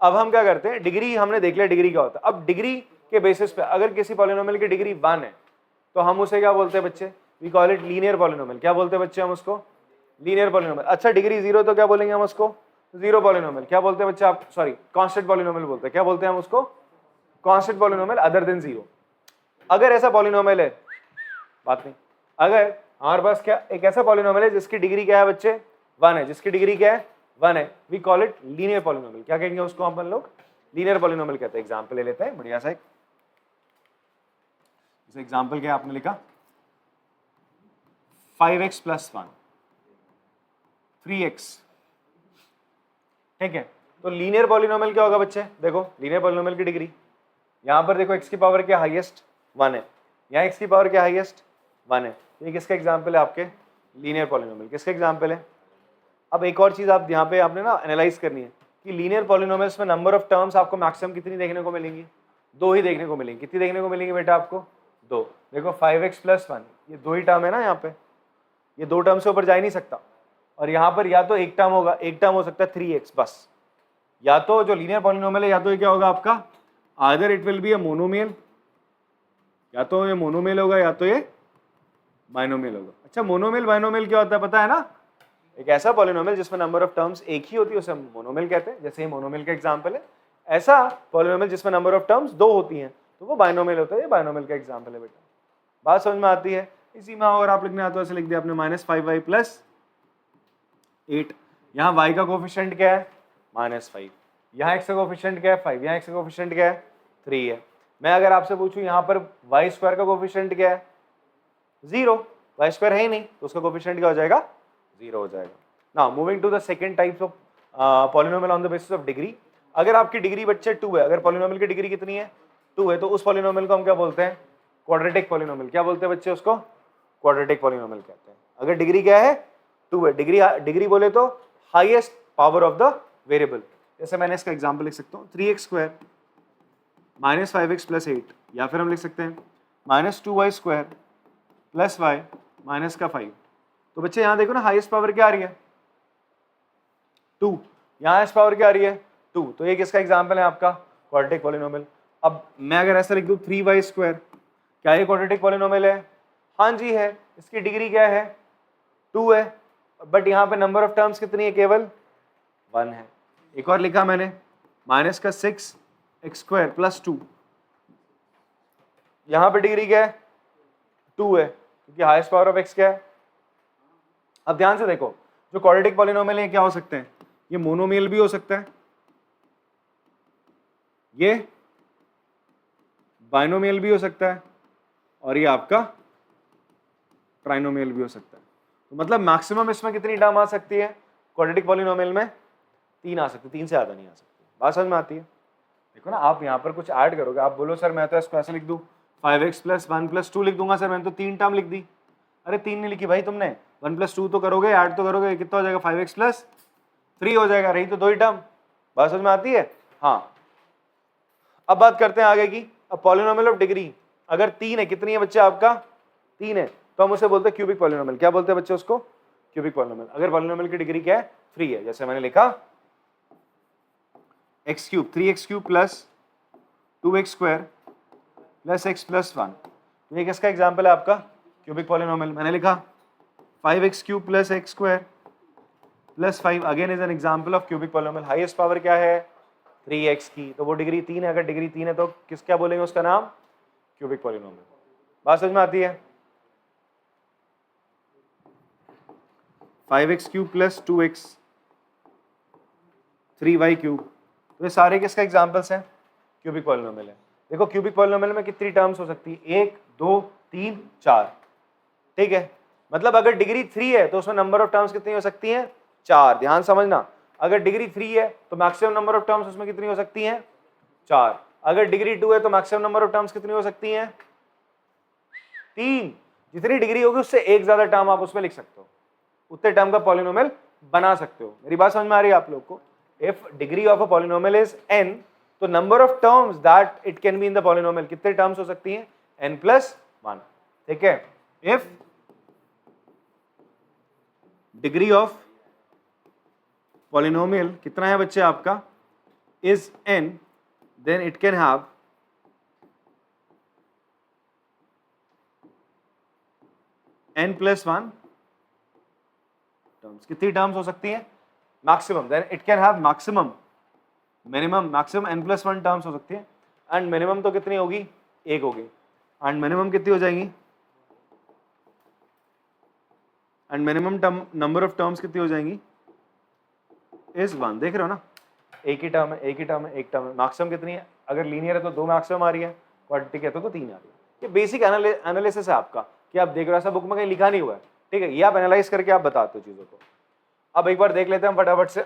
Speaker 1: अब हम क्या करते हैं, डिग्री हमने देख लिया डिग्री क्या होता है। अब डिग्री के बेसिस पे अगर किसी पॉलिनोमियल की डिग्री 1 है तो हम उसे क्या बोलते हैं बच्चे, we call it linear polynomial. क्या बोलते हैं बच्चे हम उसको, लीनियर पॉलिनोमियल। अच्छा डिग्री 0 तो क्या बोलेंगे हम उसको, जीरो पॉलिनोमियल। क्या बोलते हैं बच्चे आप, सॉरी कांस्टेंट पॉलिनोमियल बोलते हैं, क्या बोलते हैं हम उसको कांस्टेंट पॉलिनोमियल अदर देन 0। अगर ऐसा पॉलिनोमियल है, बात नहीं, अगर हमारे पास क्या एक ऐसा पॉलिनोमियल है जिसकी डिग्री क्या है बच्चे 1 है, जिसकी डिग्री क्या है 1 है, we call it linear polynomial. क्या कहेंगे उसको अपन लोग, लीनियर पॉलिनोमियल कहते हैं। एग्जांपल ले लेते हैं बढ़िया सा, जैसे एग्जांपल क्या आपने लिखा 5x + 1 3x, ठीक है। तो लीनियर पॉलिनोमियल क्या होगा बच्चे, देखो लीनियर पॉलिनोमियल की डिग्री, यहां पर देखो x की पावर क्या हाईएस्ट 1 है, यहाँ x की पावर क्या हाईएस्ट 1 है। ये किसका एग्जाम्पल है? आपके लीनियर पॉलिनोमियल। किसका एग्जाम्पल है? अब एक और चीज आप यहाँ पे आपने ना एनालाइज करनी है कि लीनियर पॉलिनोमियल्स में नंबर ऑफ टर्म्स आपको मैक्सिमम कितनी देखने को मिलेंगी? 2 ही देखने को मिलेंगी। कितनी देखने को मिलेंगी बेटा आपको? 2। देखो 5x + 1 ये 2 ही टर्म है ना, यहाँ पे ये 2 टर्म से ऊपर जा ही नहीं सकता। और यहाँ पर या तो एक टर्म होगा, एक टर्म हो सकता है 3x बस। या तो जो लीनियर पॉलिनोमियल है या तो ये क्या होगा आपका, either it will be a monomial, या तो ये मोनोमियल होगा या तो ये बाइनोमियल होगा। अच्छा मोनोमियल बाइनोमियल क्या होता है पता है ना? एक ऐसा पॉलिनोमियल जिसमें नंबर ऑफ टर्म्स एक ही होती है उसे हम मोनोमियल कहते हैं, जैसे ये मोनोमियल का एग्जांपल है। ऐसा पॉलिनोमियल जिसमें नंबर ऑफ टर्म्स 2 होती हैं तो वो बाइनोमियल होता है। ये बाइनोमियल का एग्जांपल है बेटा। बात समझ में आती है? इसी में अगर आप लिखना है तो ऐसे लिख दिया आपने -5y + 8। यहाँ y का कोफिशिएंट क्या है? -5। यहाँ x का कोफिशिएंट क्या है? 5। यहाँ x का कोफिशिएंट क्या है? 3 है। मैं अगर आपसे पूछूं यहाँ पर y² का कोफिशिएंट क्या है? 0। y² है ही नहीं तो उसका कोफिशिएंट क्या हो जाएगा? 0 हो जाएगा। Now moving to the second types of polynomial on the basis of degree. अगर आपकी डिग्री बच्चे 2 है, अगर पॉलिनोमियल की डिग्री कितनी है? 2 है, तो उस पॉलिनोमियल को हम क्या बोलते हैं? Quadratic polynomial. क्या बोलते हैं बच्चे उसको? क्वाड्रेटिक पॉलिनोमियल कहते हैं। अगर डिग्री क्या है? 2 है। डिग्री बोले तो highest power of the variable. जैसे मैंने इसका एग्जांपल लिख सकता हूँ 3x² - 5x + 8, या फिर हम लिख सकते हैं -2y² + y - 5। तो बच्चे यहाँ देखो ना, हाईएस्ट पावर क्या आ रही है? 2। यहाँ हाईएस्ट पावर क्या आ रही है? 2। तो ये किसका एग्जांपल है? आपका क्वाड्रेटिक पॉलिनोमियल। अब मैं अगर ऐसा लिख दूं 3y², क्या ये क्वाड्रेटिक पॉलिनोमियल है? हाँ जी है। इसकी डिग्री क्या है? 2 है, बट यहाँ पे नंबर ऑफ टर्म्स कितनी है? केवल 1 है। एक और लिखा मैंने -6x² + 2। यहाँ पे डिग्री क्या है? 2 है, क्योंकि हाईएस्ट पावर ऑफ x क्या है? अब ध्यान से देखो, जो क्वाड्रेटिक पॉलिनोमियल है क्या हो सकते हैं? ये मोनोमियल भी हो सकता है, ये बाइनोमियल भी हो सकता है, और ये आपका ट्राइनोमियल भी हो सकता है। तो मतलब मैक्सिमम इसमें कितनी टर्म आ सकती है क्वाड्रेटिक पॉलिनोमियल में? 3 आ सकती है, 3 से ज्यादा नहीं आ सकती। बात समझ में आती है? देखो ना, आप यहाँ पर कुछ ऐड करोगे, आप बोलो सर मैं तो इसको ऐसे लिख दूं 5x + 1 + 2 लिख दूंगा। सर मैंने तो 3 टर्म लिख दी। अरे 3 नहीं लिखी भाई तुमने, 1 + 2 तो करोगे, ऐड तो करोगे, कितना हो जाएगा? 5x + 3 हो जाएगा। रही तो 2 ही टर्म। बात समझ में आती है? हाँ। अब बात करते हैं आगे की। अब पॉलिनोमियल ऑफ डिग्री अगर 3 है, कितनी है बच्चे आपका? 3 है, तो हम उसे बोलते हैं क्यूबिक पॉलिनोमियल। क्या बोलते हैं बच्चे उसको? Cubic polynomial. अगर पॉलिनोमियल की डिग्री क्या है? 3 है, जैसे मैंने लिखा x³ 3x³ + 2x² + x + 1। तो ये किसका एग्जाम्पल है? आपका क्यूबिक पॉलिनोमियल। मैंने लिखा 5x³ + x² + 5 again is an example of cubic polynomial. Highest power क्या है? 3x की, तो वो डिग्री 3 है। अगर डिग्री 3 है तो किस क्या बोलेंगे उसका नाम? Cubic polynomial. बात समझ में आती है? 5x³ + 2x 3y³, तो ये सारे किसका एग्जाम्पल्स हैं? क्यूबिक पॉलिनोमियल है। देखो क्यूबिक पॉलिनोमियल में कितनी टर्म्स हो सकती है? 1 2 3 4। ठीक है, मतलब अगर डिग्री 3 है तो उसमें नंबर ऑफ टर्म्स कितनी हो सकती हैं? 4। ध्यान समझना, अगर डिग्री 3 है तो मैक्सिमम नंबर ऑफ टर्म्स उसमें कितनी हो सकती हैं? 4। अगर डिग्री 2 है तो मैक्सिमम नंबर ऑफ टर्म्स कितनी हो सकती हैं? 3। जितनी डिग्री होगी उससे एक ज्यादा टर्म आप उसमें लिख सकते हो, उतने टर्म का पॉलिनोमियल बना सकते हो। मेरी बात समझ में आ रही है आप लोग को? If degree of a polynomial is n, तो number of terms that it can be in the polynomial कितने टर्म्स हो सकती हैं? n + 1। ठीक है, इफ डिग्री ऑफ पॉलिनोमियल कितना है बच्चे आपका? Is n, then it can have n + 1 terms. कितनी टर्म्स हो सकती हैं? Maximum. Then it can have maximum, minimum, maximum n + 1 terms हो सकती है। एंड मिनिमम तो कितनी होगी? 1 होगी। एंड मिनिमम कितनी हो जाएंगी? And minimum number of terms कितनी हो जाएंगी? इज 1। देख रहे हो ना, एक ही टर्म है, एक ही टर्म है, एक टर्म है। मैक्सिमम कितनी है? अगर लीनियर है तो 2 मैक्सिमम आ रही है, क्वाड्रेटिक है तो 3 आ रही है। ये बेसिक एनालिसिस है आपका कि आप देख रहे हो, ऐसा बुक में कहीं लिखा नहीं हुआ है। ठीक है, ये आप एनालाइज करके आप बताते हो चीजों को। अब एक बार देख लेते हैं हम फटाफट से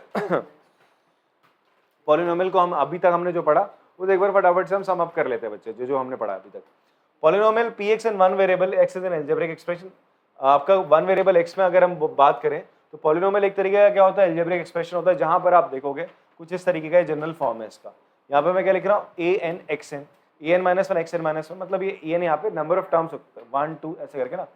Speaker 1: पॉलिनोमियल को। हम अभी तक हमने जो पढ़ा वो एक बार फटाफट से हम सम अप कर लेते हैं बच्चे, जो जो हमने पढ़ा अभी तक। Polynomial px in one variable x is an algebraic expression. आपका वन वेरिएबल x में अगर हम बात करें तो पॉलिनोमियल एक तरीके का क्या होता है, अलजेब्रिक एक्सप्रेशन होता है, जहां पर आप देखोगे कुछ इस तरीके का जनरल फॉर्म है इसका। यहाँ पे मैं क्या लिख रहा हूँ, a n x n, a n minus one x n minus one, मतलब ये a n यहाँ पे नंबर ऑफ टर्म्स होते हैं, 1 2 ऐसे करके ना,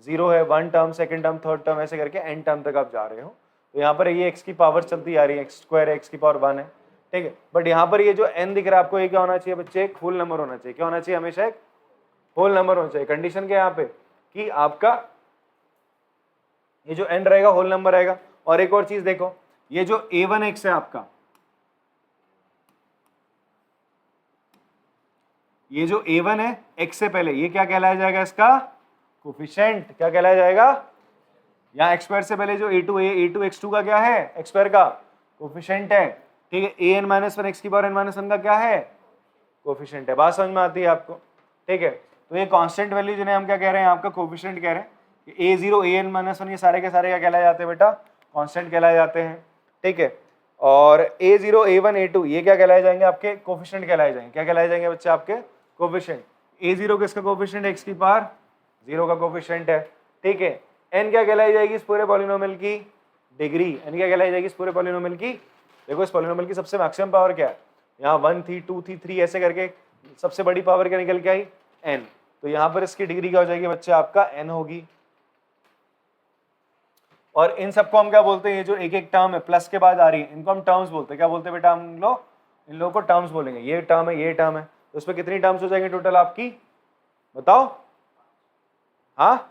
Speaker 1: 0 है, 1 term, second term, third term, ऐसे करके n टर्म तक आप जा रहे हो। तो यहाँ पर ये x की पावर चलती आ रही है, x स्क्वायर x की पावर 1 है, ठीक है। बट यहाँ पर ये जो n दिख रहा है आपको, ये क्या होना चाहिए बच्चे, एक होल नंबर होना चाहिए। क्या होना चाहिए, हमेशा एक होल नंबर होना चाहिए। कंडीशन क्या है यहाँ पे कि आपका ये जो n रहेगा होल नंबर रहेगा। और एक और चीज देखो, ये जो a1x है आपका, ये जो a1 है x से पहले, ये क्या कहलाया जाएगा, इसका कोफिशिएंट। क्या कहलाया जाएगा, यहाँ x स्क्वायर से पहले जो a2 x2 का क्या है, x स्क्वायर का कोफिशिएंट है, ठीक है। an माइनस वन x की पावर n माइनस वन का क्या है, कोफिशिएंट है। बात समझ में आती है आपको, ठीक है। तो ये कांस्टेंट वैल्यू जिन्हें हम क्या कह रहे हैं, आपका कोफिशिएंट कह रहे हैं। a0 an माइनस वन, ये सारे के सारे क्या कहलाए जाते हैं बेटा, कांस्टेंट कहलाए जाते हैं, ठीक है। और a0 a1 a2 ये क्या कहलाए जाएंगे, आपके कोफिशिएंट कहलाए जाएंगे। क्या कहलाए जाएंगे बच्चे, आपके कोफिशिएंट। a0 किसका कोफिशिएंट, x की पावर 0 का कोफिशिएंट है, ठीक है। n क्या कहलाई जाएगी इस पूरे पॉलिनोमियल की, डिग्री। n क्या कहलाई जाएगी इस पूरे पॉलिनोमियल की, देखो इस पॉलिनोमियल की सबसे मैक्सिमम पावर क्या है, यहाँ 1 थी, 2 थी, 3 ऐसे करके सबसे बड़ी पावर क्या निकल के आई, n। तो यहाँ पर इसकी डिग्री क्या हो जाएगी बच्चे, आपका n होगी। और इन सबको हम क्या बोलते हैं, ये जो एक एक टर्म है प्लस के बाद आ रही है, इनको हम टर्म्स बोलते हैं। क्या बोलते हैं बेटा, हम लोग इन लोगों को टर्म्स बोलेंगे। ये टर्म है, ये टर्म है, तो उसमें कितनी टर्म्स हो जाएंगे टोटल आपकी, बताओ। हाँ,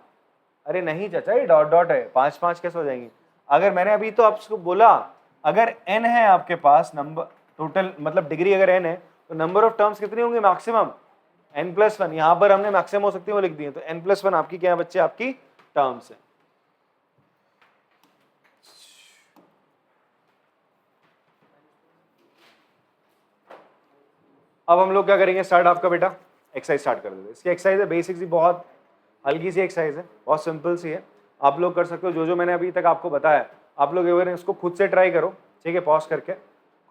Speaker 1: अरे नहीं चाचा, ये डॉट डॉट है, 5 5 कैसे हो जाएंगी। अगर मैंने अभी तो आपको बोला, अगर n है आपके पास नंबर टोटल, मतलब डिग्री अगर n है, तो नंबर ऑफ टर्म्स कितनी होंगी, मैक्सिमम n+1। यहाँ पर हमने मैक्सिमम हो सकती है वो लिख दिए, तो n+1 आपकी क्या है बच्चे, आपकी टर्म्स है। अब हम लोग क्या करेंगे, स्टार्ट आपका बेटा एक्सरसाइज स्टार्ट कर देते हैं। इसकी एक्सरसाइज है बेसिक सी, बहुत हल्की सी एक्सरसाइज है, बहुत सिंपल सी है, आप लोग कर सकते हो। जो जो मैंने अभी तक आपको बताया, आप लोग एक बार इसको खुद से ट्राई करो, ठीक है, पॉज करके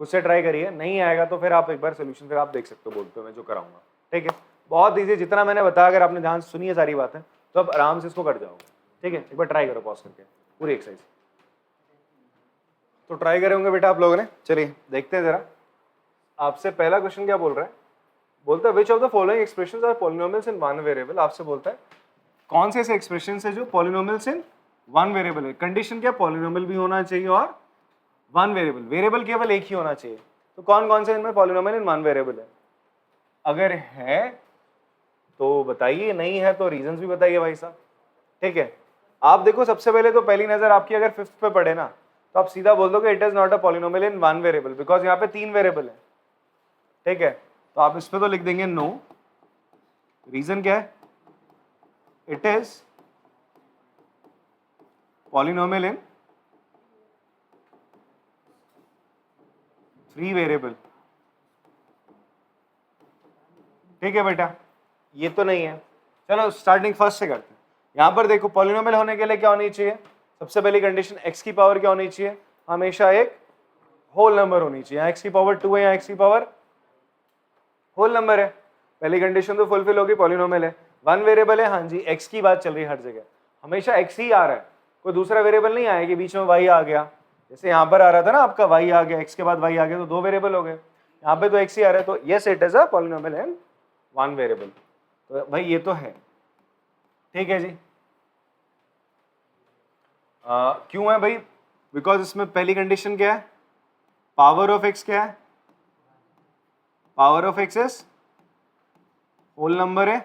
Speaker 1: खुद से ट्राई करिए। नहीं आएगा तो फिर आप एक बार सोल्यूशन फिर आप देख सकते हो बोर्ड पे मैं जो कराऊंगा, ठीक है। बहुत ईजी, जितना मैंने बताया अगर आपने ध्यान से सुनी है सारी बातें, तो अब आराम से इसको कर जाओगे, ठीक है। एक बार ट्राई करो पॉज करके पूरी एक्सरसाइज। तो ट्राई करे होंगे बेटा आप लोगों ने, चलिए देखते हैं जरा। आपसे पहला क्वेश्चन क्या बोल रहा है, बोलता है which of the following expressions are polynomials in one variable. आपसे बोलता है कौन से ऐसे एक्सप्रेशंस है जो पॉलिनोमियल्स इन वन वेरिएबल है। कंडीशन क्या, पॉलिनोमियल भी होना चाहिए और वन वेरिएबल, वेरिएबल केवल एक ही होना चाहिए। तो कौन कौन से इनमें पॉलिनोमियल इन वन वेरिएबल है, अगर है तो बताइए, नहीं है तो रीजंस भी बताइए भाई साहब, ठीक है। आप देखो सबसे पहले तो पहली नजर आपकी अगर 5th पे पड़े ना, तो आप सीधा बोल दो कि it is not a polynomial in one variable, because यहाँ पे 3 वेरिएबल है, ठीक है। तो आप इस पे तो लिख देंगे नो। रीजन क्या है, it is polynomial in 3 variable, ठीक है बेटा। ये तो नहीं है, चलो स्टार्टिंग फर्स्ट से करते हैं। यहां पर देखो पॉलिनोमियल होने के लिए क्या होनी चाहिए, सबसे पहली कंडीशन x की पावर क्या होनी चाहिए, हमेशा एक होल नंबर होनी चाहिए। यहाँ x की पावर 2 है, यहाँ x की पावर होल नंबर है, पहली कंडीशन तो फुलफिल होगी, पॉलिनोमियल है। वन वेरिएबल है, हाँ जी, x की बात चल रही है हर जगह, हमेशा x ही आ रहा है, कोई दूसरा वेरिएबल नहीं आया कि बीच में y आ गया। जैसे यहाँ पर आ रहा था ना आपका y आ गया, x के बाद y आ गया, तो 2 वेरिएबल हो गए। यहाँ पे तो x ही आ रहा है, तो yes it is a polynomial in one variable. तो भाई ये तो है, ठीक है जी। क्यों है भाई, बिकॉज इसमें पहली कंडीशन क्या है, पावर ऑफ x क्या है, power of x is whole number है।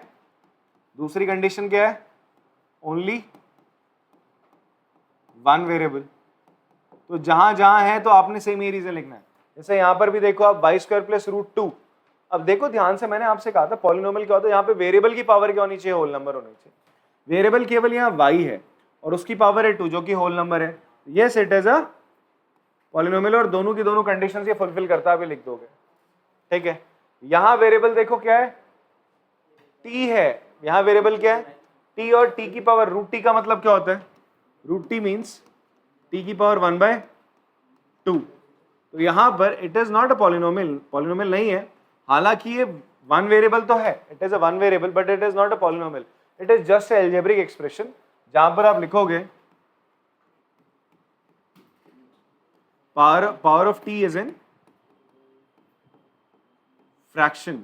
Speaker 1: दूसरी कंडीशन क्या है, ओनली वन वेरिएबल। तो जहां जहां है तो आपने सेम ही रीजन लिखना है। जैसे यहां पर भी देखो आप y स्क्वायर प्लस √2। अब देखो ध्यान से, मैंने आपसे कहा था पॉलिनोमियल क्या होता है, यहाँ पे वेरिएबल की पावर क्या होनी चाहिए, होल नंबर होनी चाहिए। वेरिएबल केवल यहाँ y है और उसकी पावर है 2 जो कि होल नंबर है। Yes it is a polynomial, और दोनों की दोनों कंडीशंस ये फुलफिल करता है, लिख दोगे, ठीक है। यहाँ वेरिएबल देखो क्या है, t है। यहाँ वेरिएबल क्या है, t, और t की पावर √t का मतलब क्या होता है, √t मीन्स t की पावर 1/2। तो यहाँ पर it is not a polynomial, polynomial नहीं है। हालांकि ये वन वेरिएबल तो है, it is a one variable but it is not a polynomial, it is just a algebraic expression जहां पर आप लिखोगे power of t is in fraction,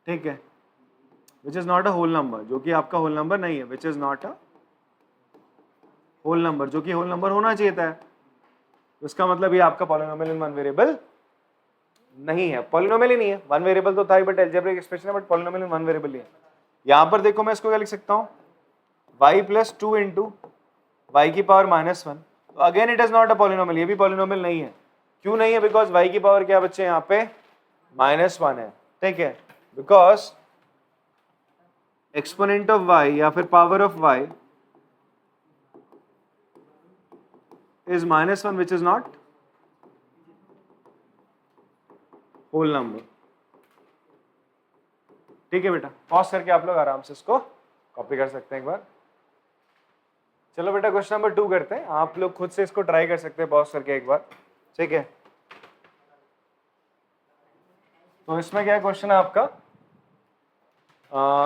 Speaker 1: ठीक है, which is not a whole number, जो कि आपका होल नंबर नहीं है, which is not a whole number, जो कि होल नंबर होना चाहिए था। उसका मतलब ये आपका पॉलिनोमियल इन वन वेरिएबल नहीं है, पॉलिनोमियल ही नहीं है, वन वेरिएबल तो था ही बट एल्जेब्रिक एक्सप्रेशन है, but polynomial in one variable नहीं है। यहां पर देखो मैं इसको क्या लिख सकता हूं, y plus two into y की पावर माइनस वन, तो again it is not a polynomial, ये भी पॉलिनोमियल नहीं है। क्यों नहीं है? बिकॉज y की पावर क्या बच्चे यहाँ पे माइनस वन है, ठीक है, बिकॉज एक्सपोनेंट ऑफ y या फिर power of y is minus one which is not whole number, ठीक है बेटा। पॉज करके आप लोग आराम से इसको कॉपी कर सकते हैं एक बार। चलो बेटा क्वेश्चन नंबर 2 करते हैं, आप लोग खुद से इसको ट्राई कर सकते हैं पॉज करके एक बार, ठीक है। तो इसमें क्या क्वेश्चन है आपका,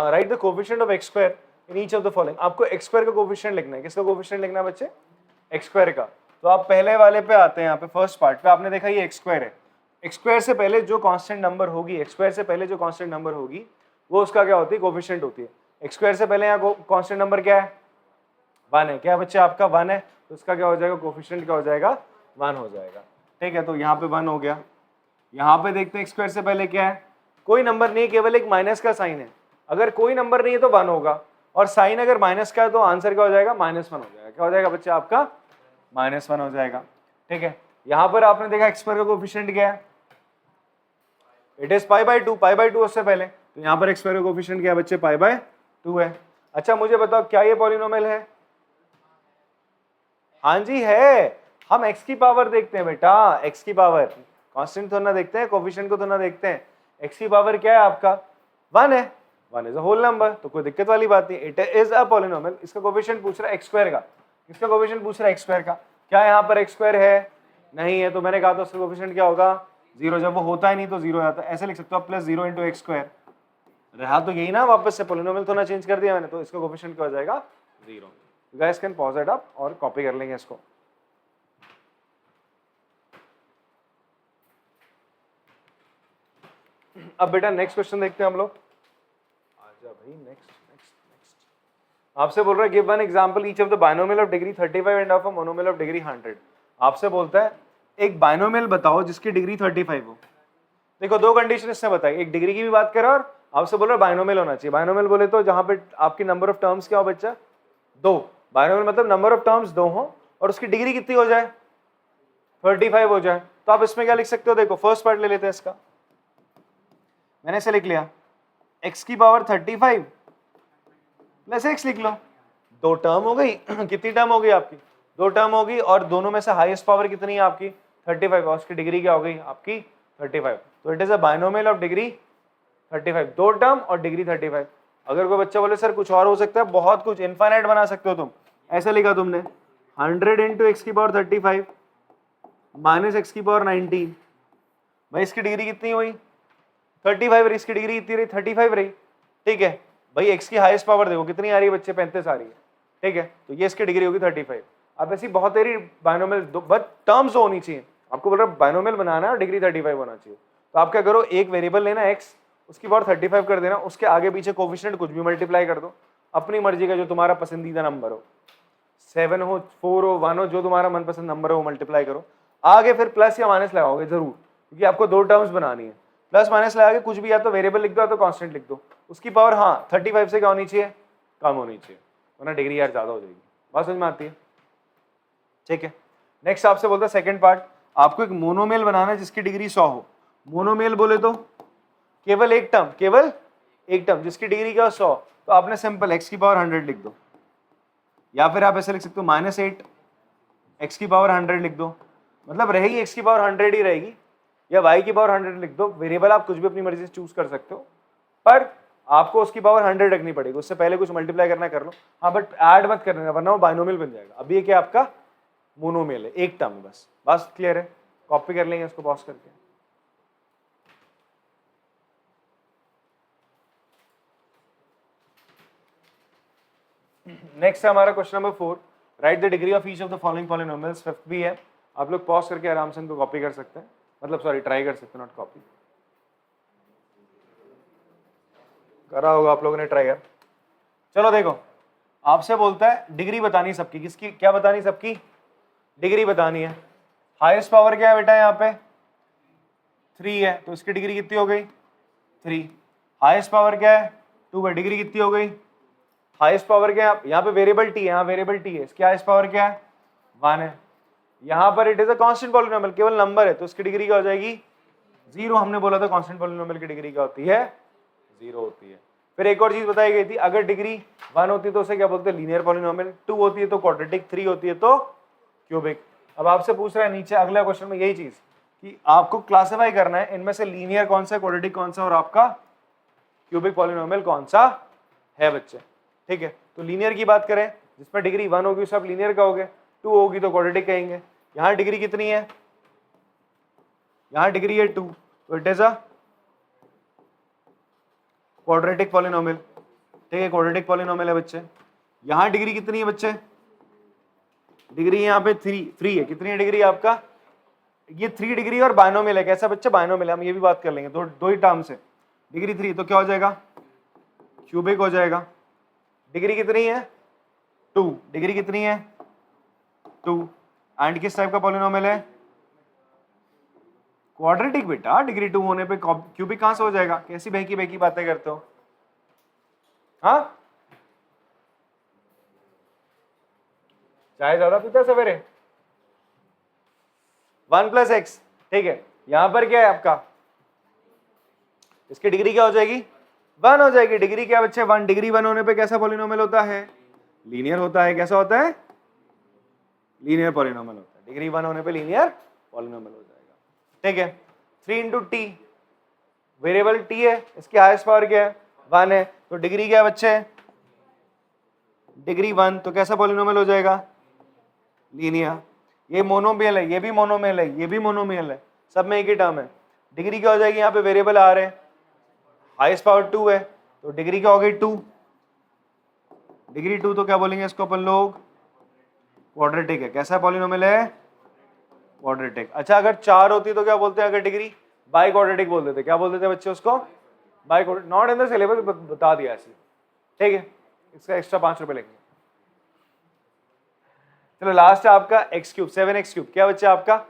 Speaker 1: right the coefficient of x square in each of the following. आपको एक्स स्क्वायर का कोफिशिएंट लिखना है, किसका कोफिशिएंट लिखना है बच्चे? एक्स स्क्वायर का। तो आप पहले वाले पे आते हैं, यहाँ पे फर्स्ट पार्ट पे आपने देखा ये एक्स स्क्वायर है, एक्स स्क्वायर से पहले जो कांस्टेंट नंबर होगी, एक्स स्क्वायर से पहले जो कांस्टेंट नंबर होगी वो उसका क्या होती है? कोफिशिएंट होती है। एक्स स्क्वायर से पहले यहाँ कांस्टेंट नंबर क्या है? वन है, क्या बच्चे आपका वन है, तो उसका क्या हो जाएगा? कोफिशिएंट क्या हो जाएगा? वन हो जाएगा, ठीक है। तो यहाँ पे वन हो गया। यहाँ पे देखते हैं एक्स स्क्वायर से पहले क्या है, कोई नंबर नहीं, केवल एक माइनस का साइन है। अगर कोई नंबर नहीं है तो वन होगा, और साइन अगर माइनस का है तो आंसर क्या हो जाएगा? माइनस वन हो जाएगा। क्या हो जाएगा बच्चे आपका? माइनस वन हो जाएगा, ठीक है। यहाँ पर आपने देखा एक्स स्क्वायर का कोफिशिएंट क्या है? It is pi by two, pi by two उससे पहले, तो यहाँ पर एक्स स्क्वायर का कोफिशिएंट क्या है बच्चे? पाई बाय टू है। अच्छा मुझे बताओ क्या ये पॉलिनोमियल है? हाँ जी है। हम x की पावर देखते हैं बेटा, x की पावर, कांस्टेंट तो ना देखते हैं, कोफिशिएंट को तो ना देखते हैं। x की पावर क्या है आपका? वन है, one is a whole number, तो कोई दिक्कत वाली बात नहीं, इट इज अ पॉलिनोमियल। इसका कोफिशिएंट पूछ रहा है एक्स स्क्वायर का, किसका कोफिशिएंट पूछ रहा है? एक्स स्क्वायर का। क्या यहाँ पर एक्स स्क्वायर है? नहीं है, तो मैंने कहा था उसका कोफिशिएंट क्या होगा? जीरो। जब वो होता ही नहीं तो जीरो आता है, ऐसे लिख सकते हो आप, plus zero into x square. रहा तो यही ना, वापस से पॉलिनोमियल तो ना चेंज कर दिया मैंने, तो इसका कोफिशिएंट क्या हो जाएगा? Zero. Guys can pause it up और कॉपी कर लेंगे इसको। अब बेटा नेक्स्ट क्वेश्चन देखते हैं हम लोग। आजा भाई, नेक्स्ट नेक्स्ट नेक्स्ट। आपसे बोल रहा है give one example each of the binomial of degree 35 end of a monomial of degree 100। आपसे बोलता है एक बाइनोमियल बताओ जिसकी डिग्री 35 हो। देखो दो कंडीशन इसने बताई, एक डिग्री की भी बात करा और आपसे बोल रहा है बाइनोमियल होना चाहिए। बाइनोमियल बोले तो जहां पे आपकी नंबर ऑफ टर्म्स क्या हो बच्चा? दो। बाइनोमियल मतलब नंबर ऑफ टर्म्स दो हो और उसकी डिग्री कितनी हो जाए? 35 हो जाए। तो आप इसमें क्या लिख सकते हो? देखो फर्स्ट पार्ट ले लेते हैं इसका, मैंने इसे लिख लिया, x की पावर 35 प्लस x लिख लो। दो टर्म हो गई कितनी टर्म हो गई आपकी? दो टर्म हो गई, और दोनों में से हाईएस्ट पावर कितनी है आपकी? 35, और उसकी डिग्री क्या हो गई आपकी? 35। तो it is a binomial of degree 35, दो टर्म और डिग्री 35। अगर कोई बच्चा बोले सर कुछ और हो सकता है, बहुत कुछ, इनफाइनाइट बना सकते हो तुम। ऐसे लिखा तुमने 100 इंटू एक्स की पावर 35 माइनस एक्स की पावर 19, भाई इसकी डिग्री कितनी हुई? 35 रही, इसकी डिग्री कितनी रही? 35 रही, ठीक है। भाई x की हाईएस्ट पावर देखो कितनी आ रही है बच्चे? 35 आ रही है, ठीक है। तो ये इसकी डिग्री होगी 35। अब ऐसी बहुत सारी बाइनोमियल, बट टर्म्स होनी चाहिए। आपको बोल रहा है बाइनोमियल बनाना है और डिग्री 35 होना चाहिए। तो आप क्या करो, एक वेरिएबल लेना x, उसकी पावर 35 कर देना, उसके आगे पीछे कोफिशिएंट कुछ भी मल्टीप्लाई कर दो, अपनी मर्जी का जो तुम्हारा पसंदीदा नंबर हो, 7 हो, 4 हो, 1 हो, जो तुम्हारा मनपसंद नंबर हो मल्टीप्लाई करो। आगे फिर प्लस या माइनस लगाओगे जरूर, क्योंकि आपको दो टर्म्स बनानी है। प्लस माइनस लगा के कुछ भी, या तो वेरिएबल लिख दो या तो कांस्टेंट लिख दो। उसकी पावर हाँ 35 से क्या होनी चाहिए? कम होनी चाहिए, वरना डिग्री यार ज्यादा हो जाएगी। बात समझ में आती है? ठीक है। नेक्स्ट आपसे बोलता है सेकंड पार्ट, आपको एक मोनोमेल बनाना है जिसकी डिग्री 100 हो। मोनोमेल बोले तो केवल एक टर्म, केवल एक टर्म जिसकी डिग्री क्या हो? 100। तो आपने सिंपल एक्स की पावर 100 लिख दो, या फिर आप ऐसे लिख सकते हो -8 एक्स की पावर 100 लिख दो, मतलब रहेगी एक्स की पावर 100 ही रहेगी, या y की पावर 100 लिख दो। वेरिएबल आप कुछ भी अपनी मर्जी से चूज कर सकते हो, पर आपको उसकी पावर 100 रखनी पड़ेगी। उससे पहले कुछ मल्टीप्लाई करना कर लो, हाँ, बट ऐड मत करना वरना वो बाइनोमियल बन जाएगा। अभी ये क्या आपका मोनोमियल है, एक टर्म है बस। बस क्लियर है? कॉपी कर लेंगे इसको पॉज करके। नेक्स्ट है हमारा question number 4, right the degree of each of the following polynomials. Fifth भी है, आप लोग पॉज करके आराम से इनको कॉपी कर सकते हैं, मतलब सॉरी ट्राई कर सकते हैं, नॉट कॉपी। करा होगा आप लोगों ने ट्राई कर। चलो देखो, आपसे बोलता है डिग्री बतानी सबकी, किसकी क्या बतानी, सबकी डिग्री बतानी है। हाईएस्ट पावर क्या है बेटा, यहाँ पे 3 है, तो इसकी डिग्री कितनी हो गई 3। हाईएस्ट पावर क्या है 2 है, डिग्री कितनी हो गई। हाईएस्ट पावर क्या है, यहाँ पे वेरिएबल टी है, यहाँ वेरिएबल टी है, इसकी हाईएस्ट पावर क्या है 1 है। यहाँ पर it is a constant polynomial, केवल नंबर है, तो इसकी डिग्री क्या हो जाएगी 0। हमने बोला था कांस्टेंट पॉलिनोमियल की डिग्री क्या होती है 0 होती है। फिर एक और चीज बताई गई थी, अगर डिग्री 1 होती है तो उसे क्या बोलते हैं लीनियर पॉलिनोमियल, 2 होती है तो क्वाड्रेटिक, 3 होती है तो क्यूबिक। अब आपसे पूछ रहा है नीचे अगला क्वेश्चन में यही चीज कि आपको क्लासिफाई करना है इनमें से लीनियर कौन सा, क्वाड्रेटिक कौन सा और आपका क्यूबिक पॉलिनोमियल कौन सा है बच्चे। ठीक है, तो लीनियर की बात करें जिसमें डिग्री 1 होगी उसे आप लीनियर कहोगे, 2 होगी तो क्वाड्रेटिक कहेंगे। यहाँ डिग्री कितनी है, यहाँ डिग्री है 2, तो it is a quadratic polynomial. ठीक है, क्वाड्रेटिक पॉलिनोमियल है बच्चे। यहाँ डिग्री कितनी है बच्चे, डिग्री यहाँ पे 3 है। कितनी है डिग्री आपका, ये 3 डिग्री और बायनोमियल है। कैसा बच्चे, बायनोमियल है, हम ये भी बात कर लेंगे, दो ही टर्म से। डिग्री 3 तो क्या हो जाएगा क्यूबिक हो जाएगा। डिग्री कितनी है 2, डिग्री कितनी है 2, एंड किस टाइप का पॉलिनोमियल है क्वाड्रेटिक बेटा। डिग्री 2 होने पे क्यूबिक कहां से हो जाएगा, कैसी बहकी बहकी बातें करते हो। हाँ, चाय ज्यादा पीता सवेरे। 1 + x, ठीक है, यहां पर क्या है आपका, इसकी डिग्री क्या हो जाएगी 1 हो जाएगी। डिग्री क्या बच्चे 1, डिग्री 1 होने पे कैसा पॉलिनोमियल होता है, लीनियर होता है। कैसा होता है, लीनियर पॉलिनोमियल होता है। डिग्री 1 होने पे लीनियर पॉलिनोमियल हो जाएगा। ठीक है, 3 × t, वेरिएबल t है, इसकी हाईएस्ट पावर क्या है 1 है, तो डिग्री क्या है बच्चे डिग्री 1, तो कैसा पॉलिनोमियल हो जाएगा लीनियर। ये मोनोमियल है, ये भी मोनोमियल है, ये भी मोनोमियल है, सब में एक ही टर्म है। डिग्री क्या हो जाएगी, यहाँ पे वेरिएबल आ रहे हैं, हाईएस्ट पावर 2 है, तो डिग्री क्या हो गई 2। डिग्री 2 तो क्या बोलेंगे इसको अपन लोग क्वाड्रेटिक है। कैसा पॉलिनोमियल है क्वाड्रेटिक। अच्छा, अगर 4 होती तो क्या बोलते हैं, अगर डिग्री बाई क्वाड्रेटिक बोल देते, क्या बोल देते बच्चे उसको by quadratic. Not in the syllabus, बता दिया ऐसे। ठीक है, इसका एक्स्ट्रा 5 रुपए लेंगे। चलो लास्ट है आपका x3, 7x3। क्या बच्चे आपका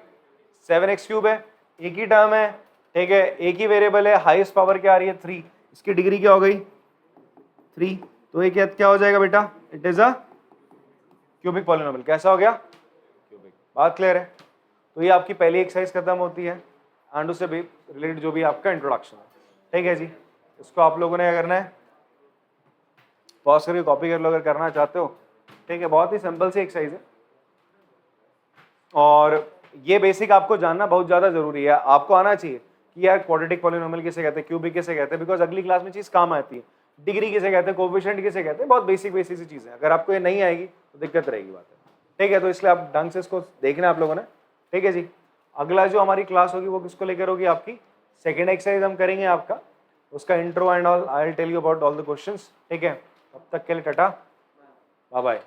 Speaker 1: 7x3 है, एक ही टर्म है। ठीक है, एक ही वेरिएबल है, हाईएस्ट पावर क्या आ रही है 3, इसकी डिग्री क्या हो गई 3, तो ये क्या हो जाएगा बेटा, it is a cubic polynomial. कैसा हो गया क्यूबिक। बात क्लियर है। तो ये आपकी पहली एक्सरसाइज खत्म होती है, एंड उससे भी रिलेटेड जो भी आपका इंट्रोडक्शन है। ठीक है जी, इसको आप लोगों ने क्या करना है, पॉज करके कॉपी कर लो अगर करना चाहते हो। ठीक है, बहुत ही सिंपल सी एक्सरसाइज है, और ये बेसिक आपको जानना बहुत ज्यादा जरूरी है। आपको आना चाहिए कि यार क्वाड्रेटिक पॉलिनोमियल किसे कहते हैं, क्यूबिक किसे कहते हैं, बिकॉज अगली क्लास में चीज काम आती है। डिग्री किसे कहते हैं, कोएफिशिएंट किसे कहते हैं, बहुत बेसिक बेसिक सी चीजें। अगर आपको ये नहीं आएगी तो दिक्कत रहेगी बात है। ठीक है, तो इसलिए आप ढंग से इसको देखना आप लोगों ने। ठीक है जी, अगला जो हमारी क्लास होगी वो किसको लेकर होगी, आपकी सेकेंड एक्सरसाइज हम करेंगे आपका, उसका intro and all, I will tell you about all the questions. ठीक है, तब तक के लिए टाटा, बाय बाय।